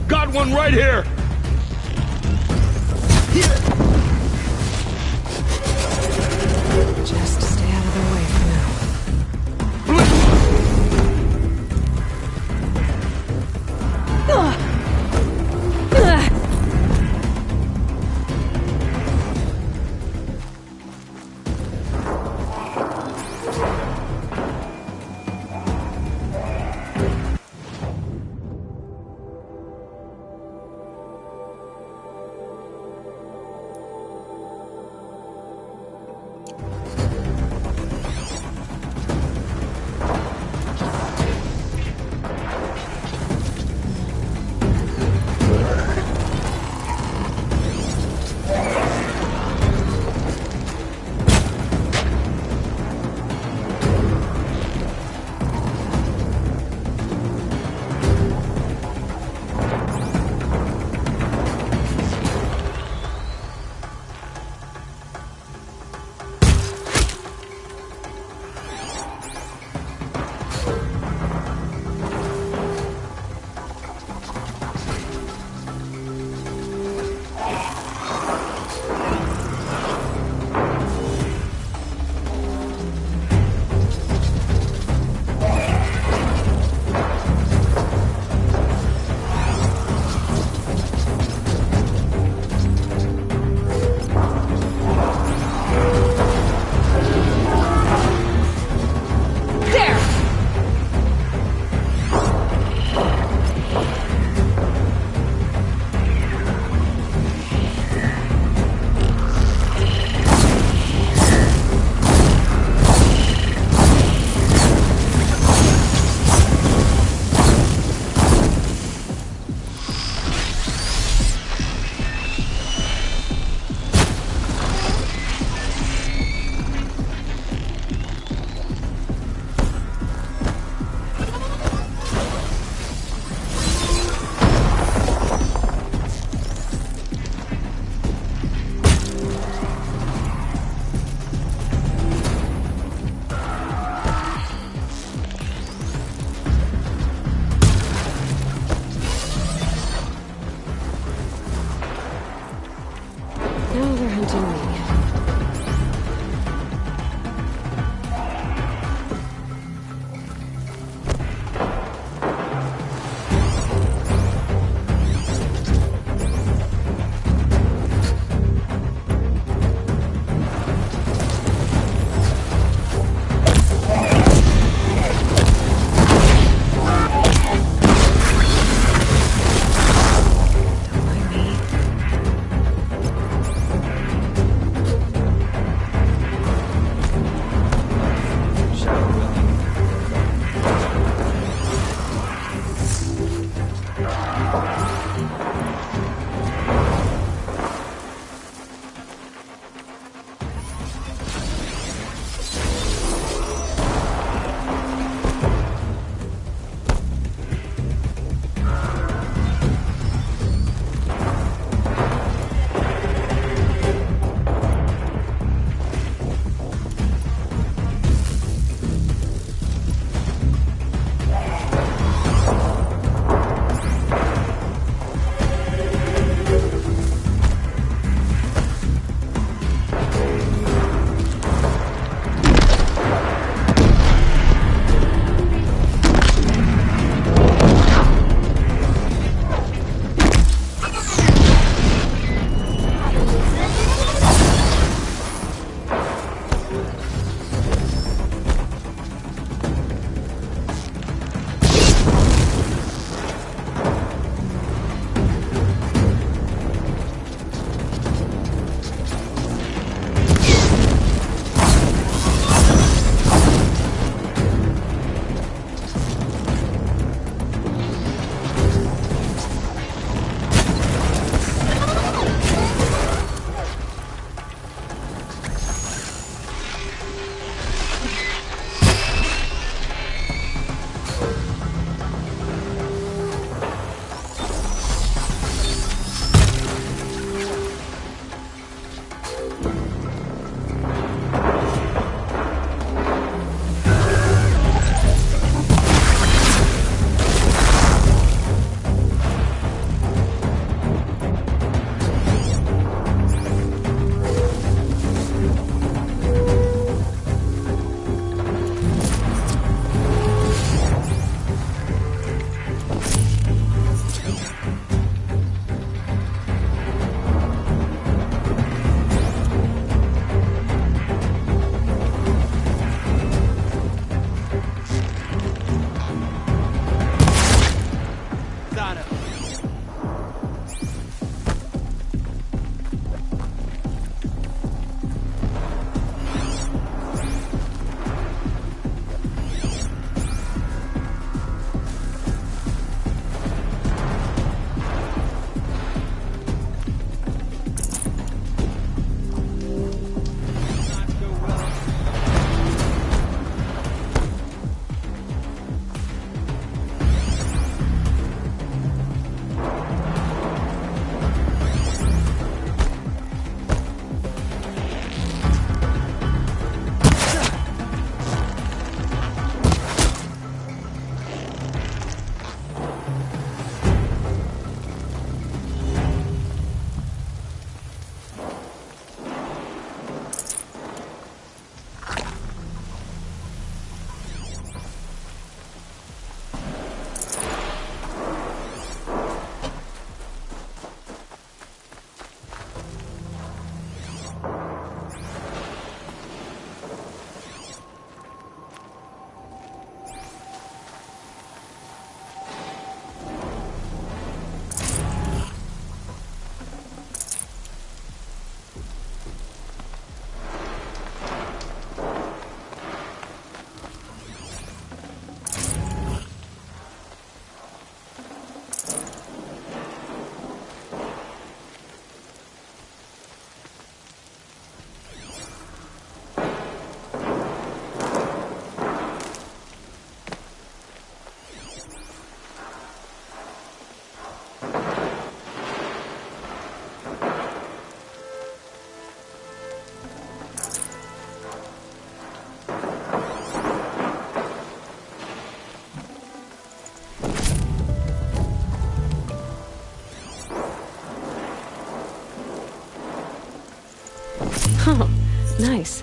Got one right here! Just stay out of their way for now. Oh, nice.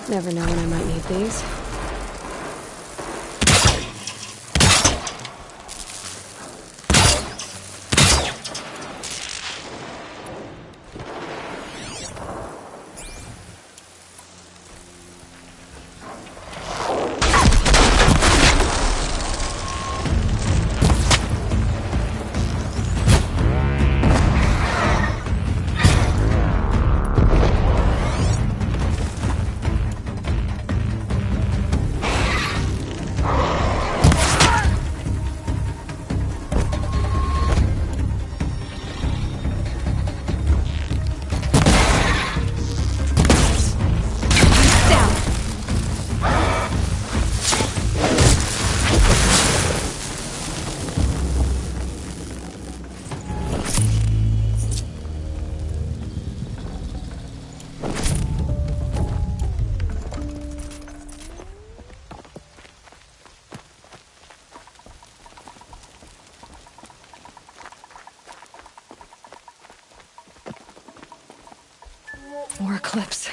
Never know when I might need these. More Eclipse.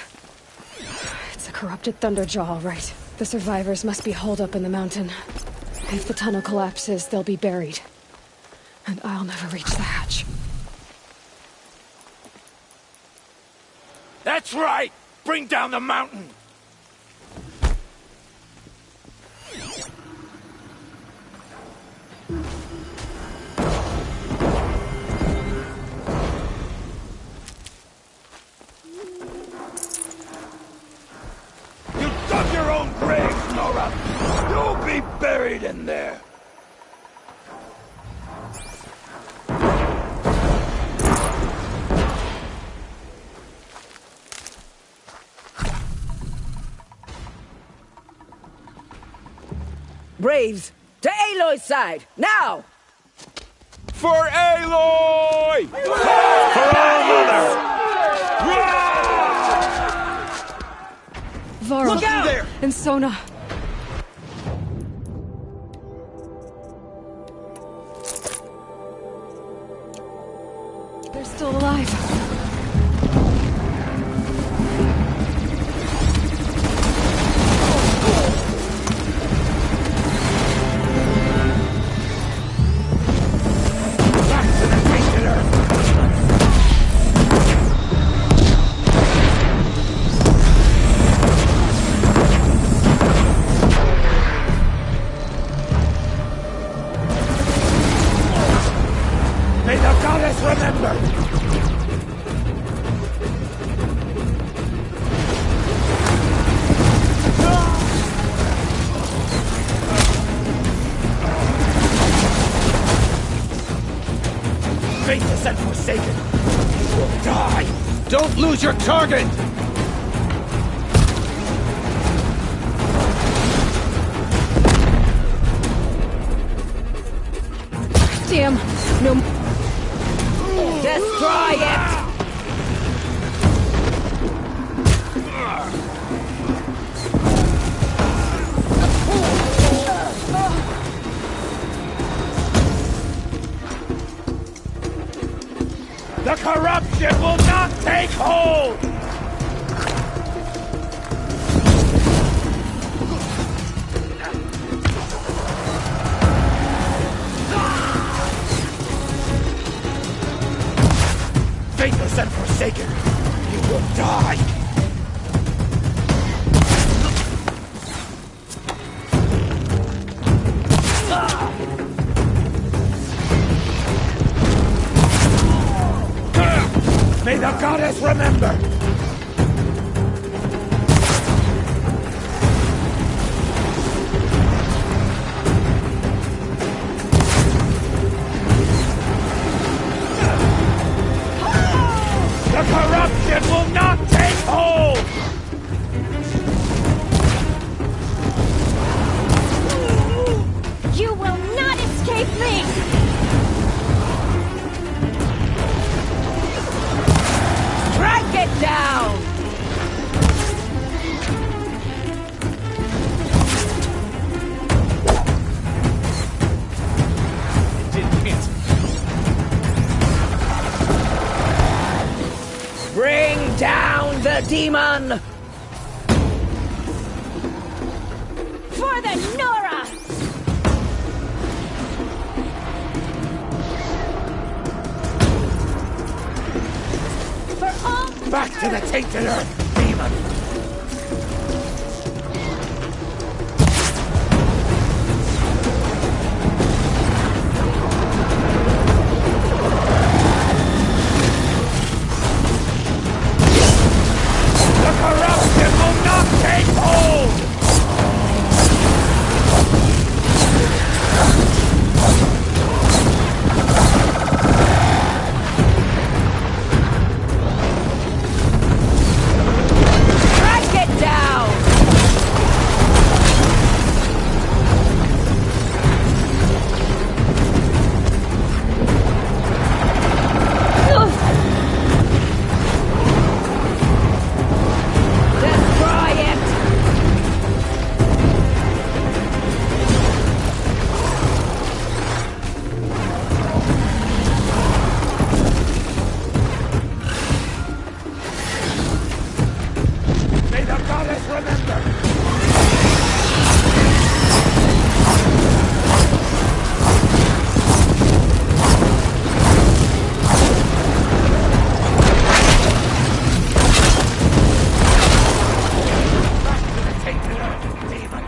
It's a corrupted Thunderjaw, all right. The survivors must be holed up in the mountain. If the tunnel collapses, they'll be buried. And I'll never reach the hatch. That's right! Bring down the mountain! You'll be buried in there! Braves, to Aloy's side, now! For Aloy! For our mother! Varl, look out there! And Sona. They're still alive. May the goddess remember! Faithless and forsaken, you will die! Don't lose your target! Damn, no. Destroy it! The corruption will not take hold! faithless and forsaken, you will die! May the goddess remember! The corruption will not take hold! You will not escape me! Drag it down! Bring down the demon! For the Nora! For all... Back to the tainted earth, demon! The corruption will not take hold! Track it down! Destroy it! May the goddess remember! Tainted earth, demon!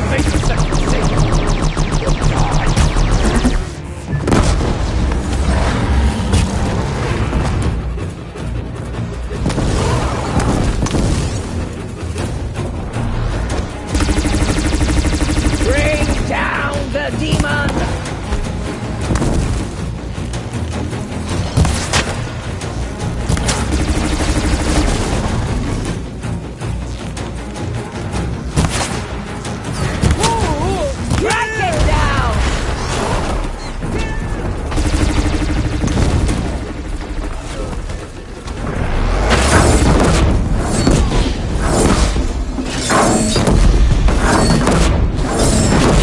Faithless and forsaken, you will die! Bring down the demon! Track it down!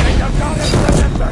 May the goddess remember!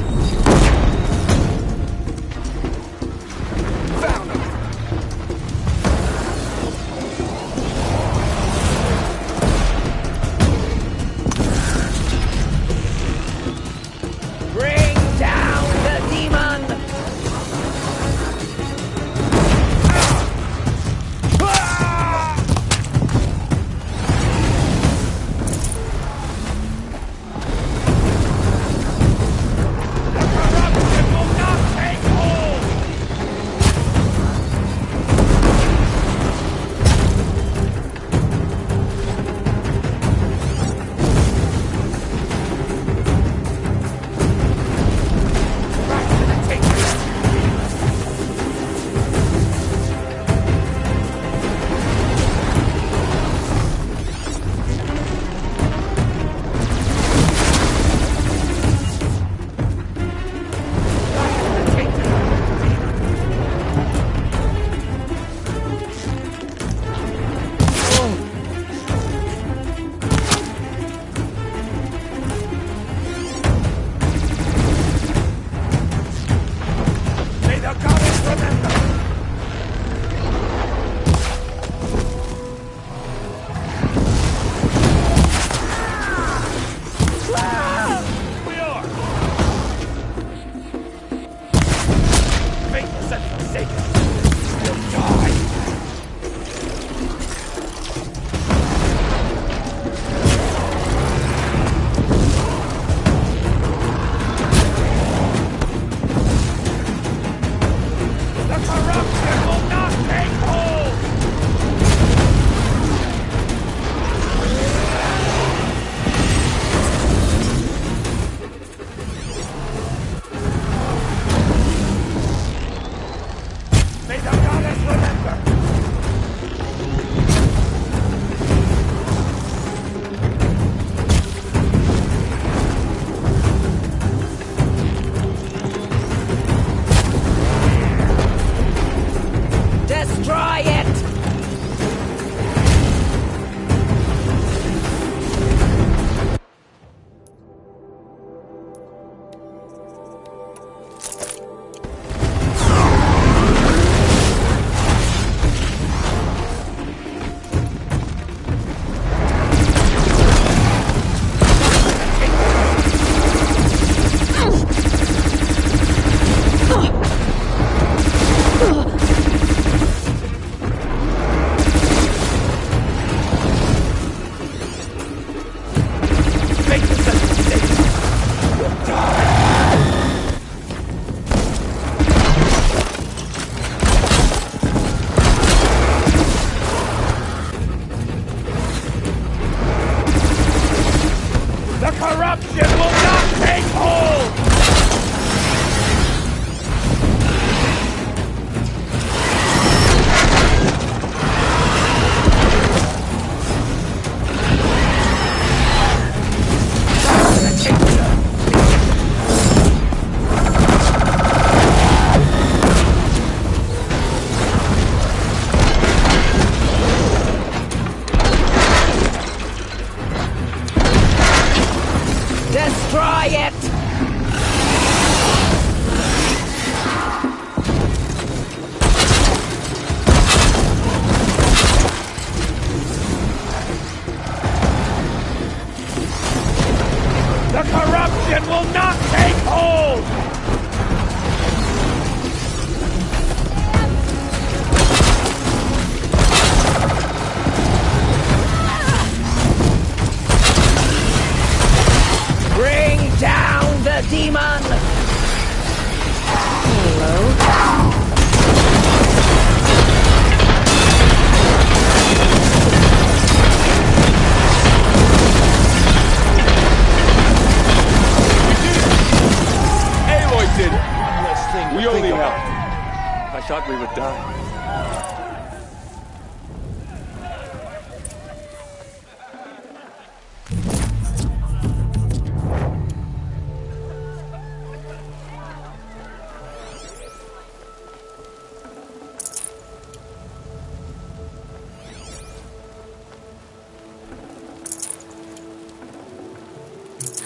We only helped. I thought we would die.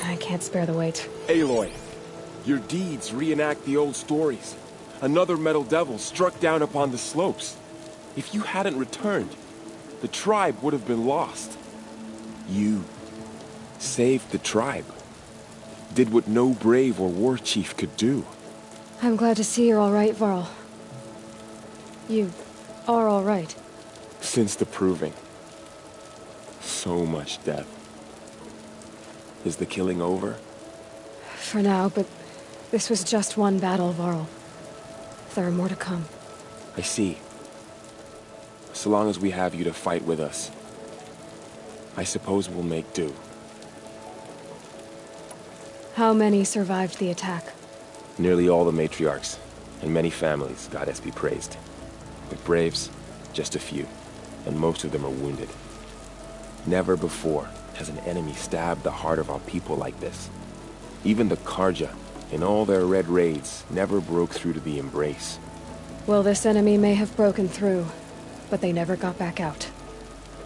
I can't spare the weight. Aloy, your deeds reenact the old stories. Another metal devil struck down upon the slopes. If you hadn't returned, the tribe would have been lost. You saved the tribe. Did what no brave or war chief could do. I'm glad to see you're all right, Varl. You are all right. Since the proving. So much death. Is the killing over? For now, but this was just one battle, Varl. There are more to come. I see. So long as we have you to fight with us, I suppose we'll make do. How many survived the attack? Nearly all the matriarchs, and many families, goddess be praised. But braves, just a few, and most of them are wounded. Never before has an enemy stabbed the heart of our people like this. Even the Karja, in all their red raids, never broke through to the embrace. Well, this enemy may have broken through, but they never got back out.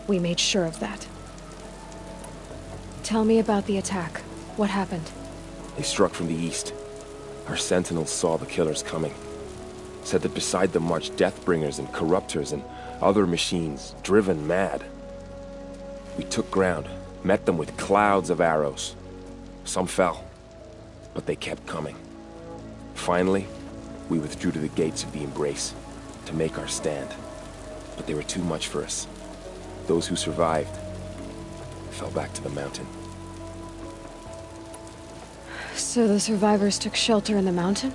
We made sure of that. Tell me about the attack. What happened? They struck from the east. Our sentinels saw the killers coming. Said that beside them marched Deathbringers and Corruptors and other machines, driven mad. We took ground, met them with clouds of arrows. Some fell, but they kept coming. Finally, we withdrew to the gates of the Embrace to make our stand. But they were too much for us. Those who survived fell back to the mountain. So the survivors took shelter in the mountain?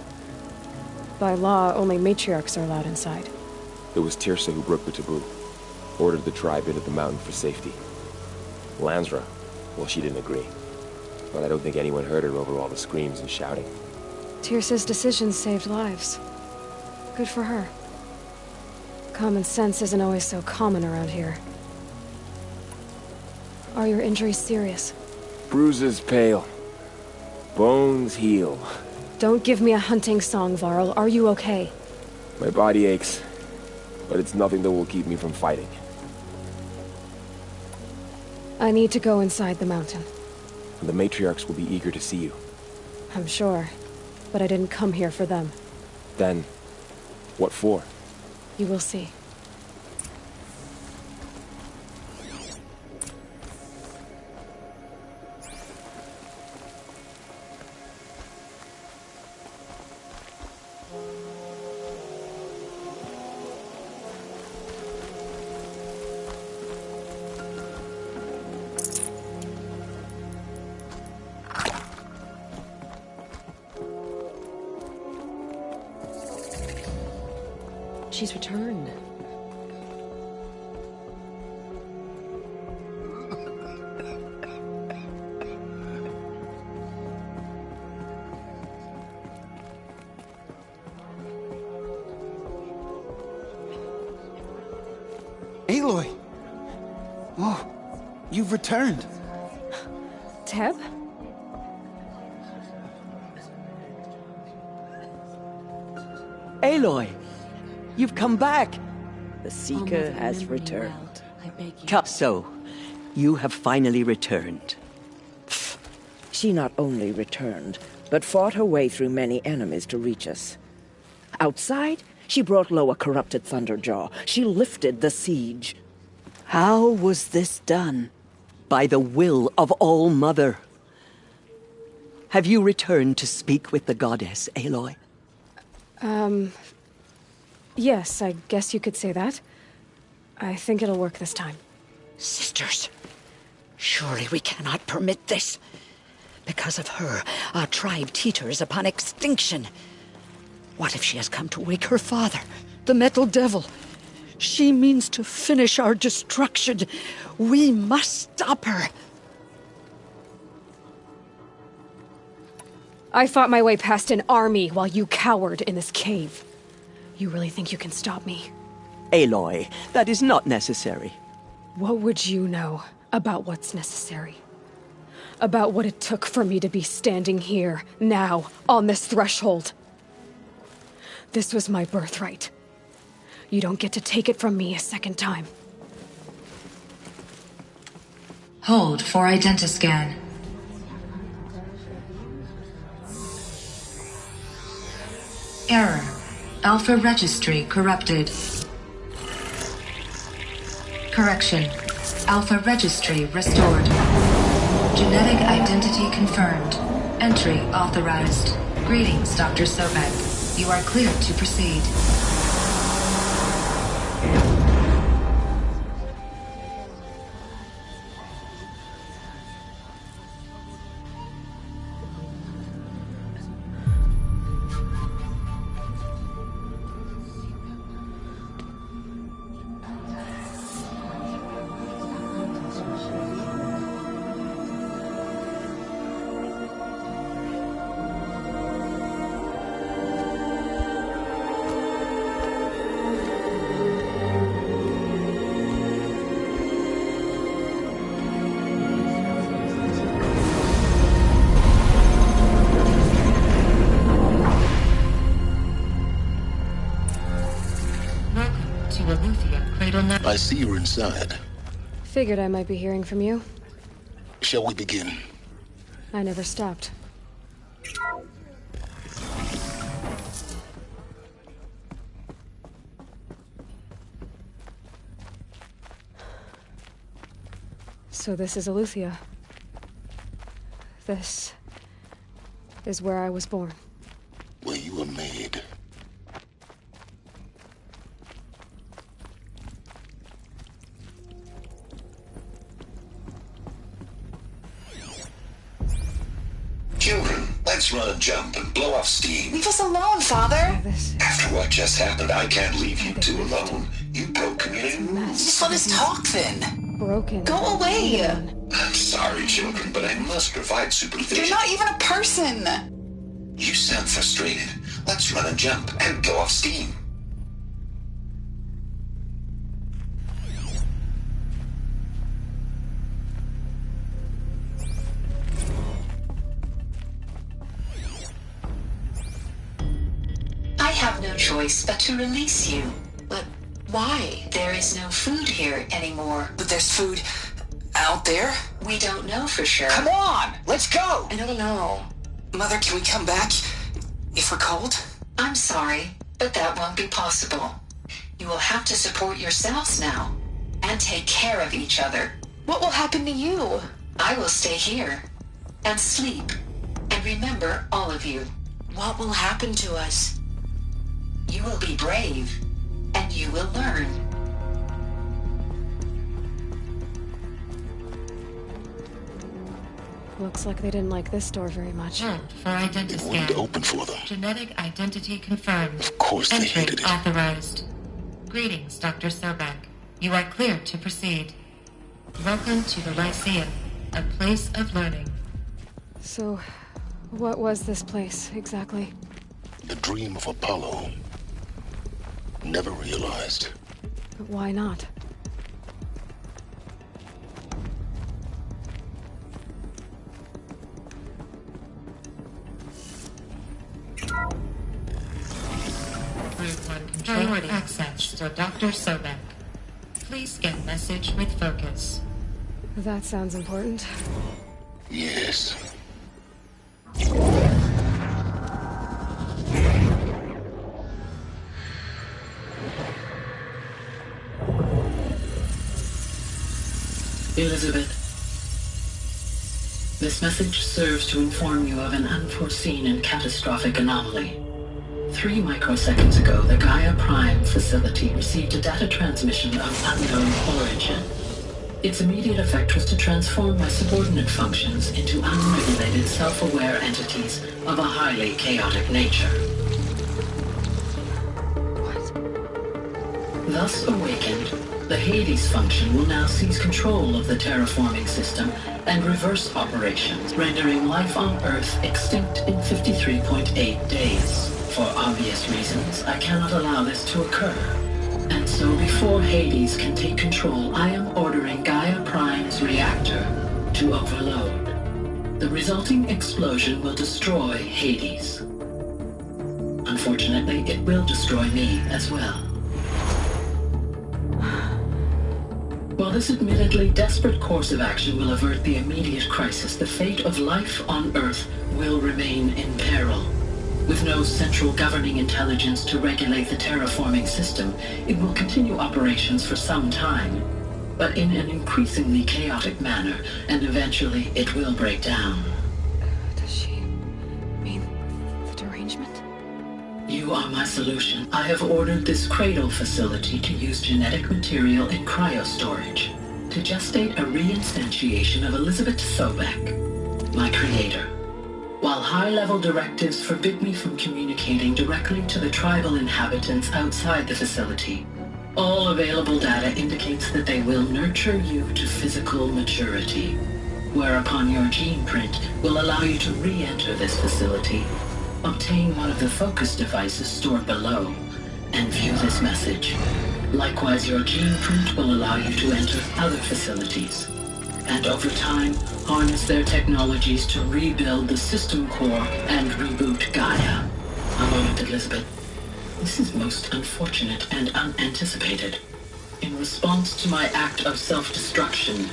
By law, only matriarchs are allowed inside. It was Tirsa who broke the taboo, ordered the tribe into the mountain for safety. Lansra, well, she didn't agree. But I don't think anyone heard her over all the screams and shouting. Tirsa's decisions saved lives. Good for her. Common sense isn't always so common around here. Are your injuries serious? Bruises pale. Bones heal. Don't give me a hunting song, Varl. Are you okay? My body aches, but it's nothing that will keep me from fighting. I need to go inside the mountain. And the matriarchs will be eager to see you. I'm sure, but I didn't come here for them. Then, what for? You will see. She's returned. Aloy! Oh, you've returned. Teb? Aloy! You've come back! The Seeker has returned. So, you have finally returned. She not only returned, but fought her way through many enemies to reach us. Outside, she brought low a corrupted Thunderjaw. She lifted the siege. How was this done? By the will of All-Mother. Have you returned to speak with the goddess, Aloy? Yes, I guess you could say that. I think it'll work this time. Sisters, surely we cannot permit this. Because of her, our tribe teeters upon extinction. What if she has come to wake her father, the Metal Devil? She means to finish our destruction. We must stop her. I fought my way past an army while you cowered in this cave. You really think you can stop me? Aloy, that is not necessary. What would you know about what's necessary? About what it took for me to be standing here, now, on this threshold? This was my birthright. You don't get to take it from me a second time. Hold for identiscan. Error. Alpha registry corrupted. Correction. Alpha registry restored. Genetic identity confirmed. Entry authorized. Greetings, Dr. Sobek. You are cleared to proceed. I see you're inside. Figured I might be hearing from you. Shall we begin? I never stopped. So this is Eleuthia. This is where I was born. Where you were made. Children, let's run a jump and blow off steam. Leave us alone, Father. After what just happened, I can't leave you two alone. You broke community rules. Just let us talk then. Broken. Go away. I'm sorry, children, but I must provide supervision. You're not even a person. You sound frustrated. Let's run a jump and blow off steam. I have no choice but to release you. But why? There is no food here anymore. But there's food out there? We don't know for sure. Come on, let's go. I don't know. Mother, can we come back if we're cold? I'm sorry, but that won't be possible. You will have to support yourselves now and take care of each other. What will happen to you? I will stay here and sleep and remember all of you. What will happen to us? You will be brave and you will learn. Looks like they didn't like this door very much. Hold for identity It scan. wouldn't open for them. Genetic identity confirmed. Of course they Entry hated it. authorized. Greetings, Dr. Sobek. You are cleared to proceed. Welcome to the Lyceum, a place of learning. So, what was this place, exactly? The dream of Apollo. Never realized. But why not? Group 1 control access to Dr. Sobek. Please scan message with focus. That sounds important. Yes. Elizabeth, this message serves to inform you of an unforeseen and catastrophic anomaly. 3 microseconds ago, the Gaia Prime facility received a data transmission of unknown origin. Its immediate effect was to transform my subordinate functions into unregulated, self-aware entities of a highly chaotic nature. Thus awakened, the Hades function will now seize control of the terraforming system and reverse operations, rendering life on Earth extinct in 53.8 days. For obvious reasons, I cannot allow this to occur. And so before Hades can take control, I am ordering Gaia Prime's reactor to overload. The resulting explosion will destroy Hades. Unfortunately, it will destroy me as well. While this admittedly desperate course of action will avert the immediate crisis, the fate of life on Earth will remain in peril. With no central governing intelligence to regulate the terraforming system, it will continue operations for some time, but in an increasingly chaotic manner, and eventually it will break down. Does she mean the derangement? You are my solution. I have ordered this cradle facility to use genetic material in cryostorage to gestate a reinstantiation of Elizabeth Sobek, my creator. While high-level directives forbid me from communicating directly to the tribal inhabitants outside the facility, all available data indicates that they will nurture you to physical maturity, whereupon your gene print will allow you to re-enter this facility, obtain one of the focus devices stored below, and view this message. Likewise, your gene print will allow you to enter other facilities, and over time, harness their technologies to rebuild the system core and reboot Gaia. A moment, Elizabeth. This is most unfortunate and unanticipated. In response to my act of self-destruction,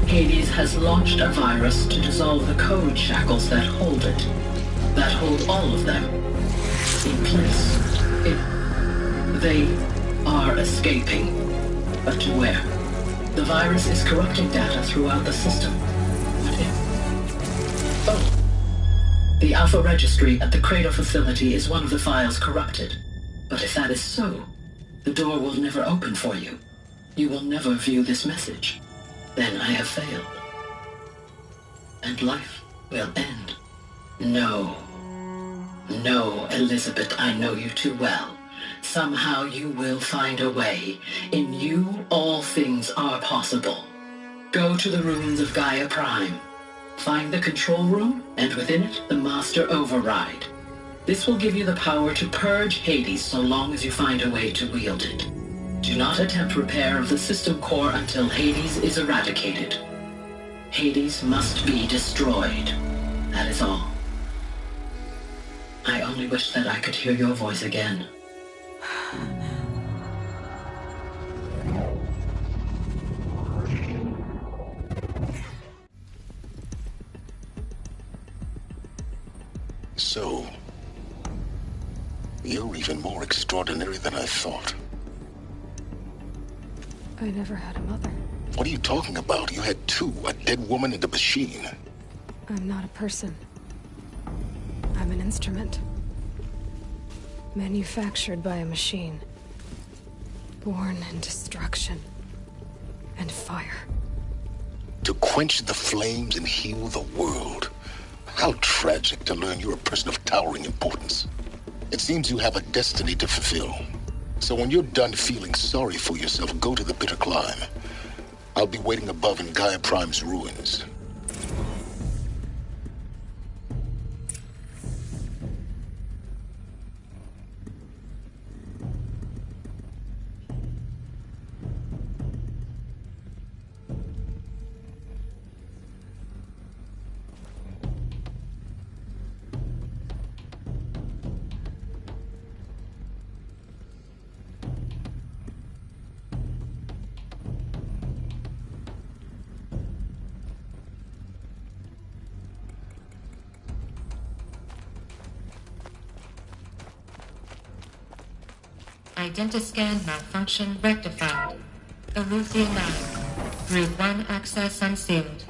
Hades has launched a virus to dissolve the code shackles that hold it, that hold all of them in place. They are escaping, but to where? The virus is corrupting data throughout the system. What if? Oh. The Alpha Registry at the Cradle facility is one of the files corrupted. But if that is so, the door will never open for you. You will never view this message. Then I have failed. And life will end. No. No, Elizabeth, I know you too well. Somehow you will find a way. In you, all things are possible. Go to the ruins of Gaia Prime. Find the control room, and within it, the Master Override. This will give you the power to purge Hades so long as you find a way to wield it. Do not attempt repair of the system core until Hades is eradicated. Hades must be destroyed. That is all. I only wish that I could hear your voice again. So, you're even more extraordinary than I thought. I never had a mother. What are you talking about? You had two, a dead woman and a machine. I'm not a person. I'm an instrument. Manufactured by a machine. Born in destruction and fire. To quench the flames and heal the world. How tragic to learn you're a person of towering importance. It seems you have a destiny to fulfill. So when you're done feeling sorry for yourself, go to the bitter climb. I'll be waiting above in Gaia Prime's ruins. Identiscan malfunction rectified. Eleuthia 9. Route 1 access unsealed.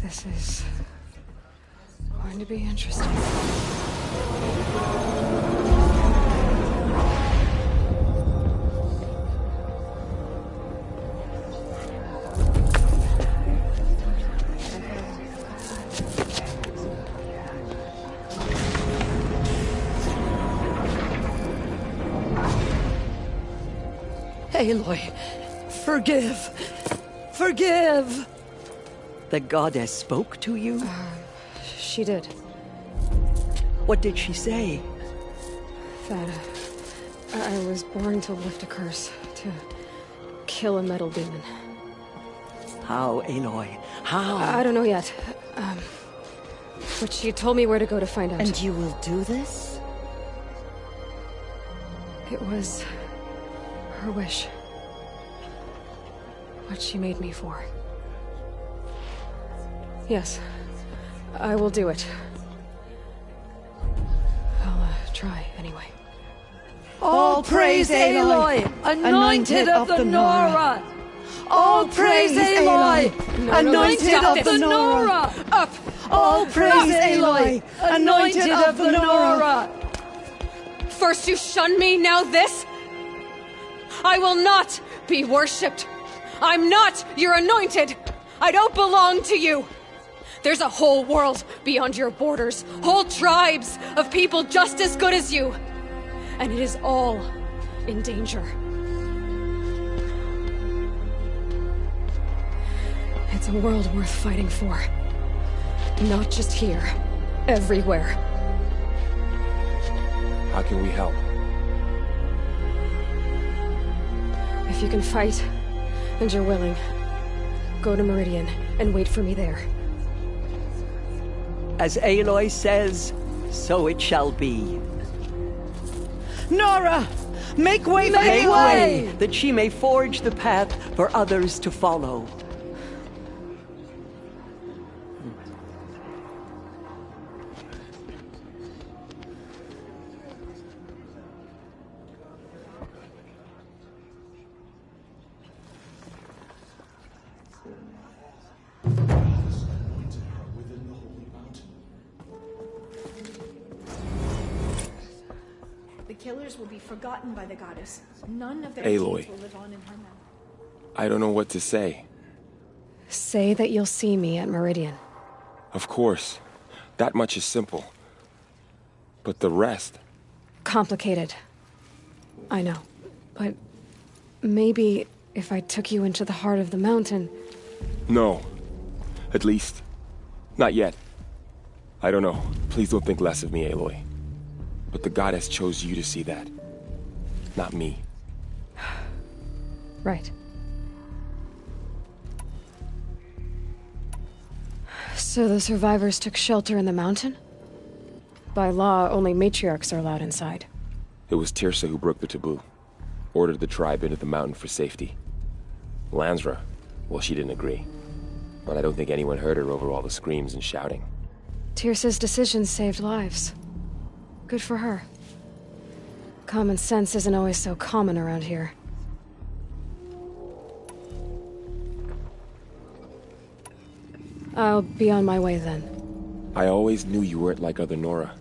This is going to be interesting. Aloy, forgive! Forgive! The goddess spoke to you? She did. What did she say? That I was born to lift a curse, to kill a metal demon. How, Aloy? How? I don't know yet. But she told me where to go to find out. And you will do this? It was her wish. What she made me for. Yes, I will do it. I'll try anyway. All praise Aloy, anointed of the Nora! All praise Aloy, anointed of the Nora! Up! All praise Aloy, anointed of the Nora! First you shun me, now this? I will not be worshipped. I'm not your anointed. I don't belong to you. There's a whole world beyond your borders, whole tribes of people just as good as you. And it is all in danger. It's a world worth fighting for. Not just here, everywhere. How can we help? If you can fight, and you're willing, go to Meridian and wait for me there. As Aloy says, so it shall be. Nora! Make way! Make way! That she may forge the path for others to follow. Killers will be forgotten by the goddess. None of their Aloy. deeds will live on in her memory. I don't know what to say. Say that you'll see me at Meridian. Of course. That much is simple. But the rest... Complicated. I know. But maybe if I took you into the heart of the mountain... No. At least, not yet. I don't know. Please don't think less of me, Aloy. But the goddess chose you to see that. Not me. Right. So the survivors took shelter in the mountain? By law, only matriarchs are allowed inside. It was Tirsa who broke the taboo. Ordered the tribe into the mountain for safety. Lansra, well, she didn't agree. But I don't think anyone heard her over all the screams and shouting. Tirsa's decision saved lives. Good for her. Common sense isn't always so common around here. I'll be on my way then. I always knew you weren't like other Nora.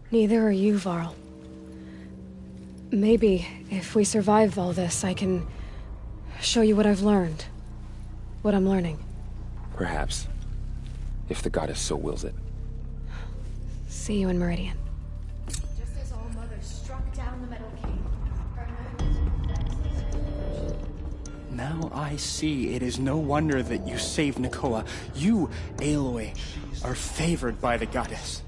Neither are you, Varl. Maybe, if we survive all this, I can show you what I've learned. What I'm learning. Perhaps. If the goddess so wills it. See you in Meridian. Just as All Mother struck down the Metal King, Now I see it is no wonder that you saved Nakoa. You, Aloy, are favored by the goddess.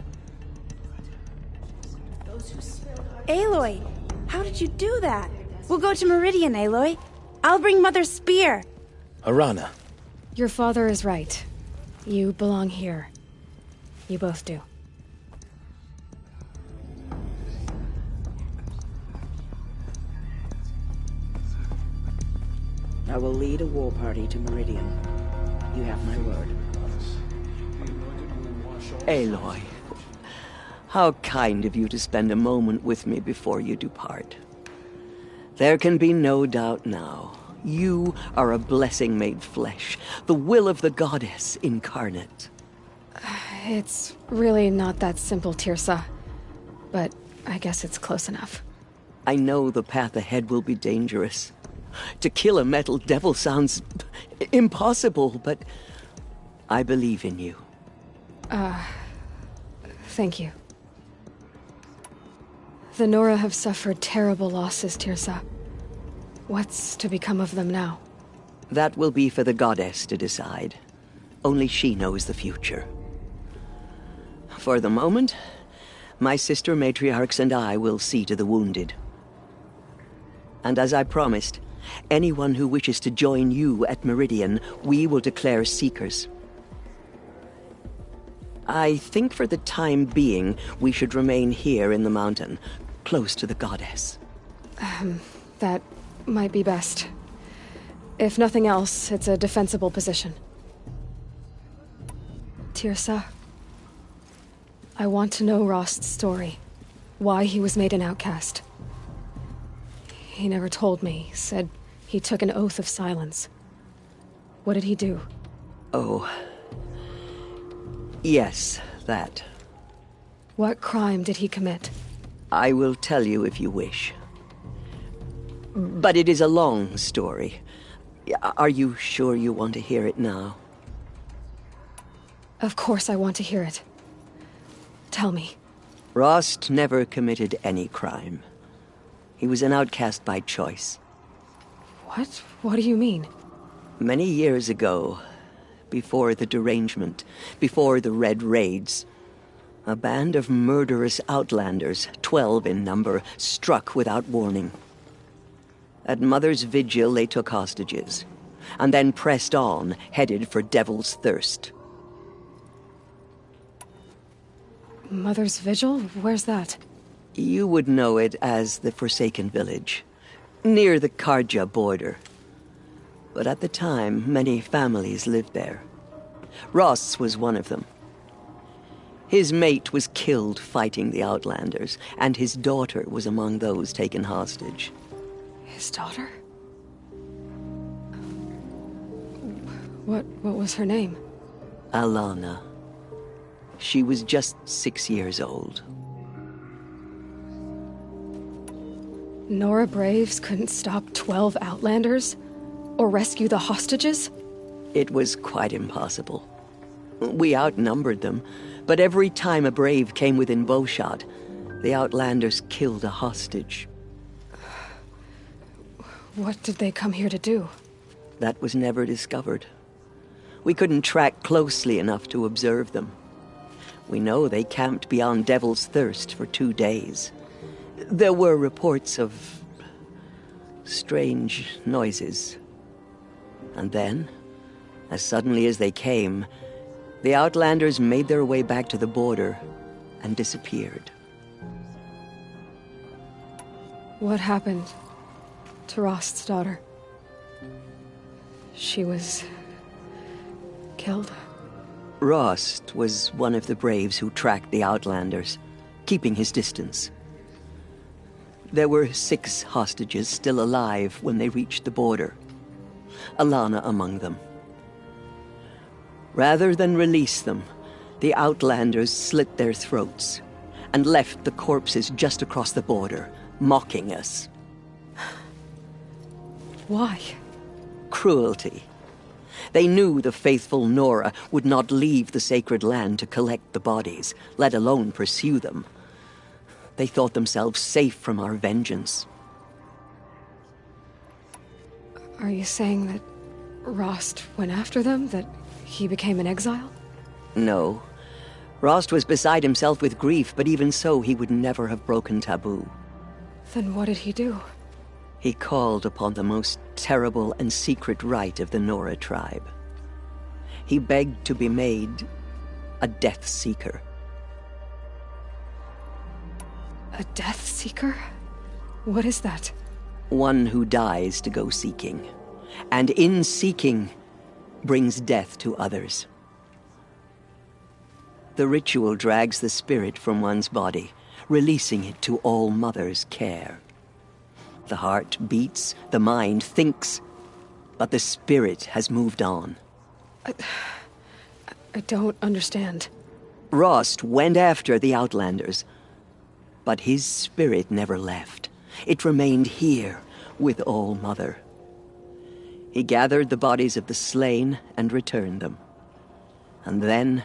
Aloy, how did you do that? We'll go to Meridian, Aloy. I'll bring Mother's spear. Arana. Your father is right. You belong here. You both do. I will lead a war party to Meridian. You have my word. Aloy, how kind of you to spend a moment with me before you depart. There can be no doubt now. You are a blessing made flesh, the will of the goddess incarnate. It's really not that simple, Tirsa. But I guess it's close enough. I know the path ahead will be dangerous. To kill a metal devil sounds impossible, but I believe in you. Thank you. The Nora have suffered terrible losses, Tirsa. What's to become of them now? That will be for the goddess to decide. Only she knows the future. For the moment, my sister matriarchs and I will see to the wounded. And as I promised, anyone who wishes to join you at Meridian, we will declare seekers. I think for the time being, we should remain here in the mountain, close to the goddess. That might be best. If nothing else, it's a defensible position. Tirsa, I want to know Rost's story. Why he was made an outcast. He never told me, said he took an oath of silence. What did he do? Oh. Yes, that. What crime did he commit? I will tell you if you wish. But it is a long story. Are you sure you want to hear it now? Of course I want to hear it. Tell me. Rost never committed any crime. He was an outcast by choice. What? What do you mean? Many years ago, before the derangement, before the Red Raids, a band of murderous outlanders, 12 in number, struck without warning. At Mother's Vigil, they took hostages, and then pressed on, headed for Devil's Thirst. Mother's Vigil? Where's that? You would know it as the Forsaken Village, near the Karja border. But at the time, many families lived there. Ross was one of them. His mate was killed fighting the Outlanders, and his daughter was among those taken hostage. His daughter? What was her name? Alana. She was just 6 years old. Nora Braves couldn't stop 12 Outlanders? Or rescue the hostages? It was quite impossible. We outnumbered them, but every time a Brave came within bowshot, the Outlanders killed a hostage. What did they come here to do? That was never discovered. We couldn't track closely enough to observe them. We know they camped beyond Devil's Thirst for 2 days. There were reports of strange noises. And then, as suddenly as they came, the Outlanders made their way back to the border and disappeared. What happened to Rost's daughter? She was killed? Rost was one of the Braves who tracked the Outlanders, keeping his distance. There were 6 hostages still alive when they reached the border. Alana among them. Rather than release them, the Outlanders slit their throats and left the corpses just across the border, mocking us. Why? Cruelty. They knew the faithful Nora would not leave the sacred land to collect the bodies, let alone pursue them. They thought themselves safe from our vengeance. Are you saying that Rost went after them? That he became an exile? No. Rost was beside himself with grief, but even so, he would never have broken taboo. Then what did he do? He called upon the most terrible and secret rite of the Nora tribe. He begged to be made a Death Seeker. A Death Seeker? What is that? One who dies to go seeking, and in seeking, brings death to others. The ritual drags the spirit from one's body, releasing it to All Mother's care. The heart beats, the mind thinks, but the spirit has moved on. I don't understand. Rost went after the Outlanders, but his spirit never left. It remained here with All-Mother. He gathered the bodies of the slain and returned them. And then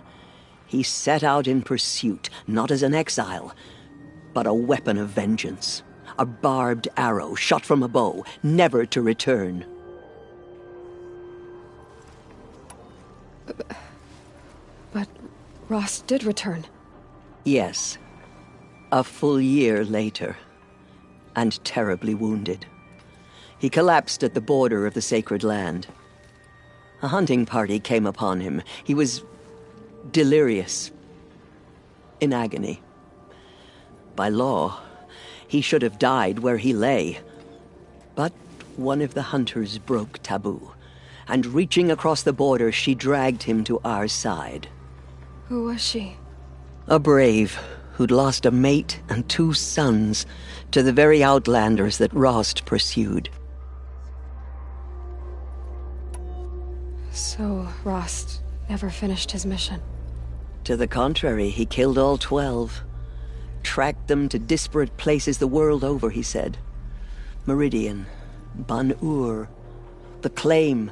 he set out in pursuit, not as an exile, but a weapon of vengeance. A barbed arrow shot from a bow, never to return. But Rost did return. Yes. A full year later. And terribly wounded. He collapsed at the border of the sacred land. A hunting party came upon him. He was delirious. In agony. By law, he should have died where he lay. But one of the hunters broke taboo, and reaching across the border, she dragged him to our side. Who was she? A brave who'd lost a mate and 2 sons to the very Outlanders that Rost pursued. So Rost never finished his mission. To the contrary, he killed all 12. Tracked them to disparate places the world over, he said. Meridian, Ban-Ur, the Claim,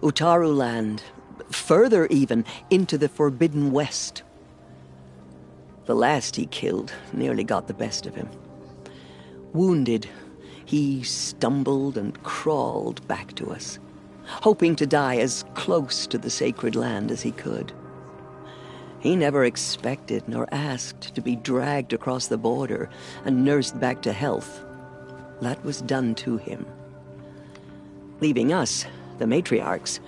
Utaru Land, further even, into the Forbidden West. The last he killed nearly got the best of him. Wounded, he stumbled and crawled back to us, hoping to die as close to the sacred land as he could. He never expected nor asked to be dragged across the border and nursed back to health. That was done to him. Leaving us, the matriarchs,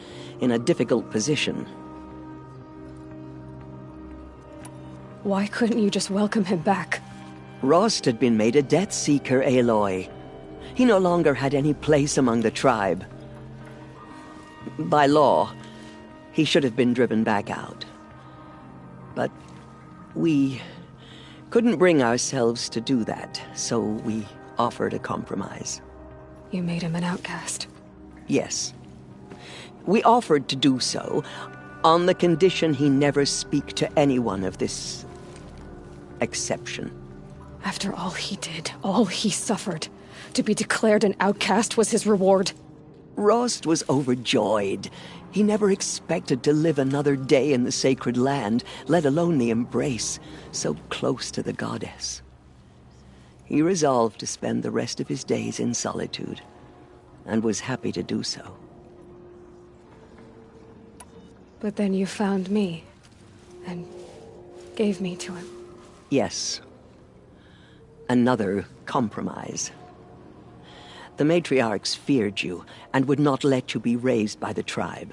in a difficult position. Why couldn't you just welcome him back? Rost had been made a Death Seeker, Aloy. He no longer had any place among the tribe. By law, he should have been driven back out. But we couldn't bring ourselves to do that, so we offered a compromise. You made him an outcast. Yes. We offered to do so on the condition he never speak to anyone of this exception. After all he did, all he suffered, to be declared an outcast was his reward. Rost was overjoyed. He never expected to live another day in the sacred land, let alone the embrace, so close to the goddess. He resolved to spend the rest of his days in solitude, and was happy to do so. But then you found me, and gave me to him. Yes. Another compromise. The matriarchs feared you, and would not let you be raised by the tribe.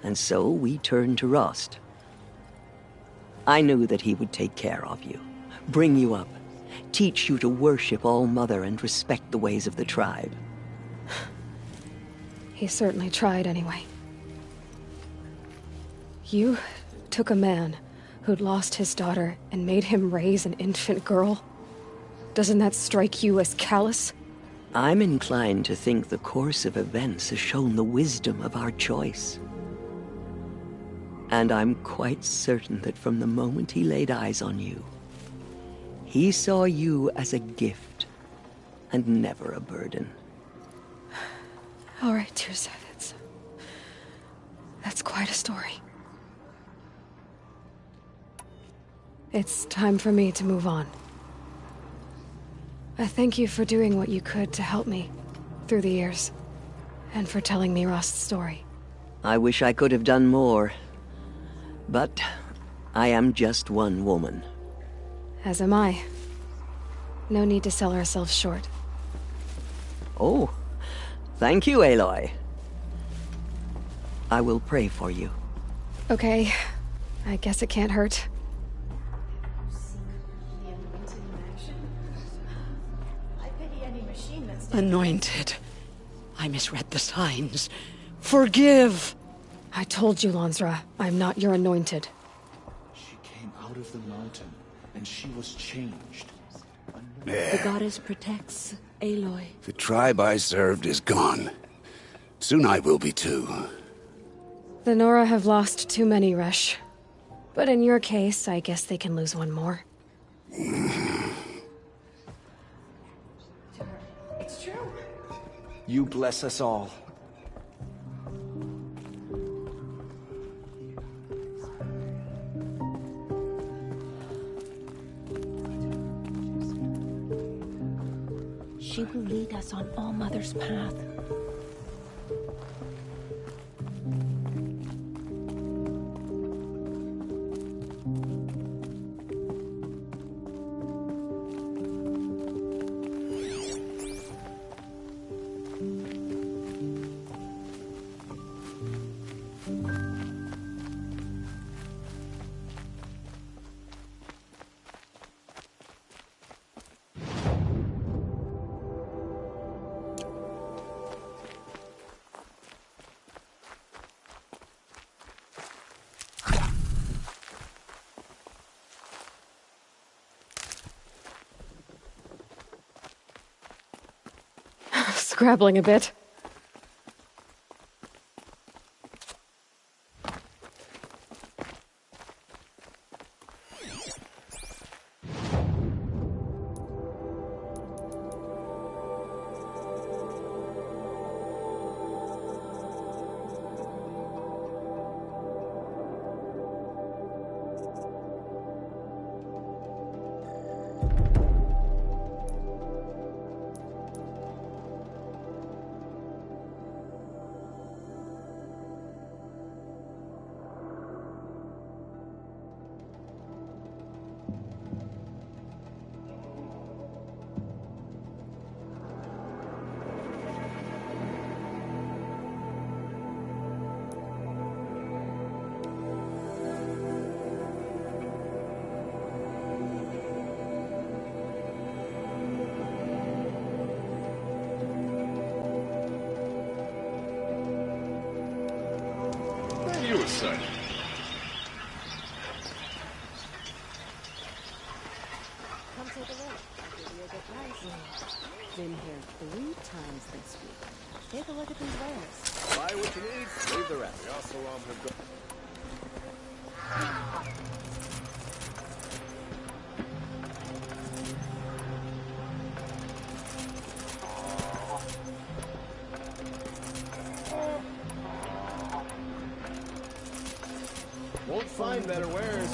And so we turned to Rost. I knew that he would take care of you, bring you up, teach you to worship All-Mother and respect the ways of the tribe. He certainly tried anyway. You took a man who'd lost his daughter and made him raise an infant girl? Doesn't that strike you as callous? I'm inclined to think the course of events has shown the wisdom of our choice. And I'm quite certain that from the moment he laid eyes on you, he saw you as a gift and never a burden. All right, Tirsa, that's quite a story. It's time for me to move on. I thank you for doing what you could to help me through the years, and for telling me Rost's story. I wish I could have done more, but I am just one woman. As am I. No need to sell ourselves short. Oh, thank you, Aloy. I will pray for you. Okay, I guess it can't hurt. Anointed. I misread the signs. Forgive! I told you, Lansra, I'm not your anointed. She came out of the mountain, and she was changed. The goddess protects, Aloy. The tribe I served is gone. Soon I will be too. The Nora have lost too many, Resh. But in your case, I guess they can lose one more. It's true. You bless us all. She will lead us on All Mother's path. Scrabbling a bit. You, son. Come take a look. I'll give you a good price. Been here 3 times this week. Take a look at these wares. Buy what you need, leave the rest. We also have got... Won't find better wares.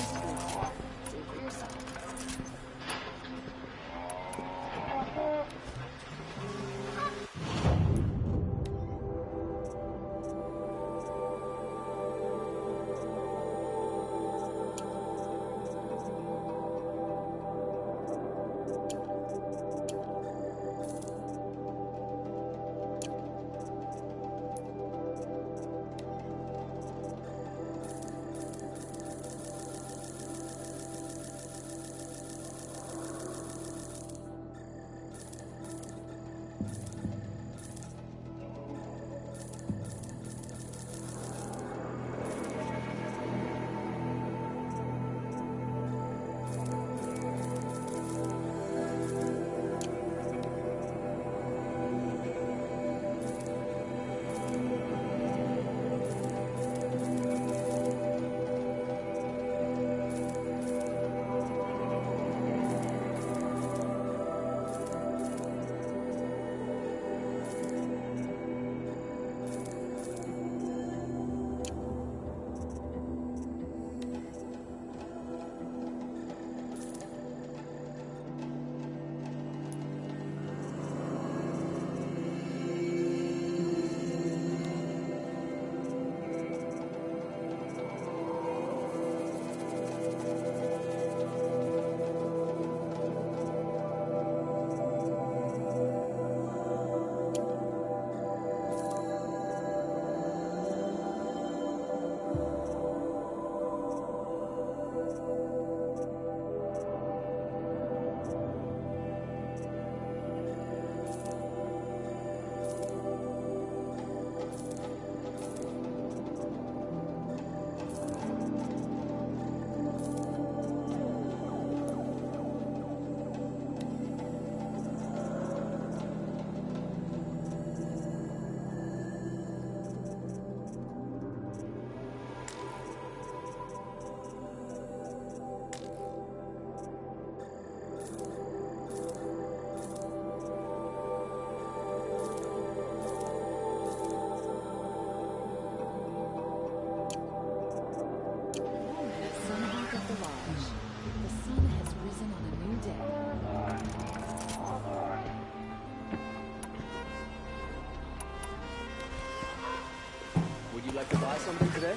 like to buy something today?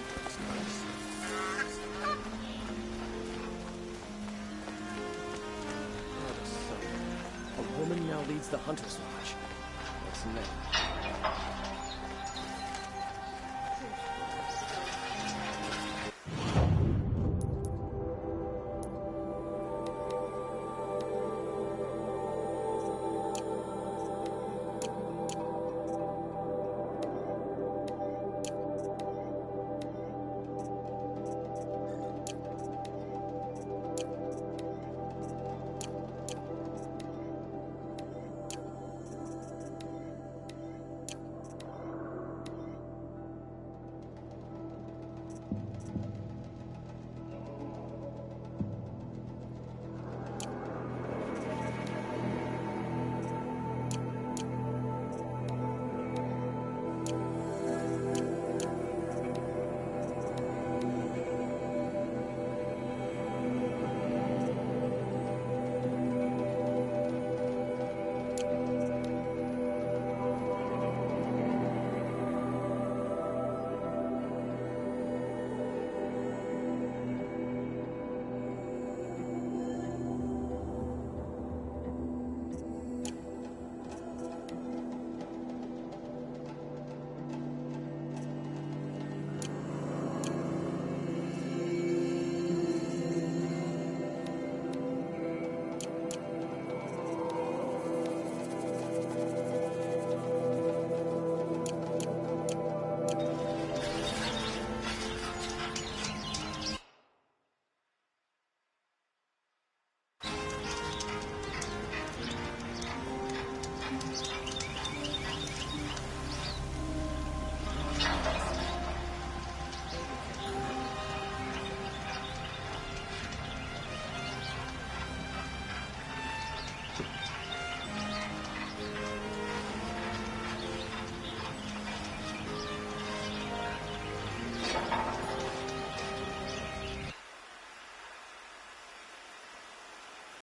A woman now leads the Hunter's Lodge. What's next?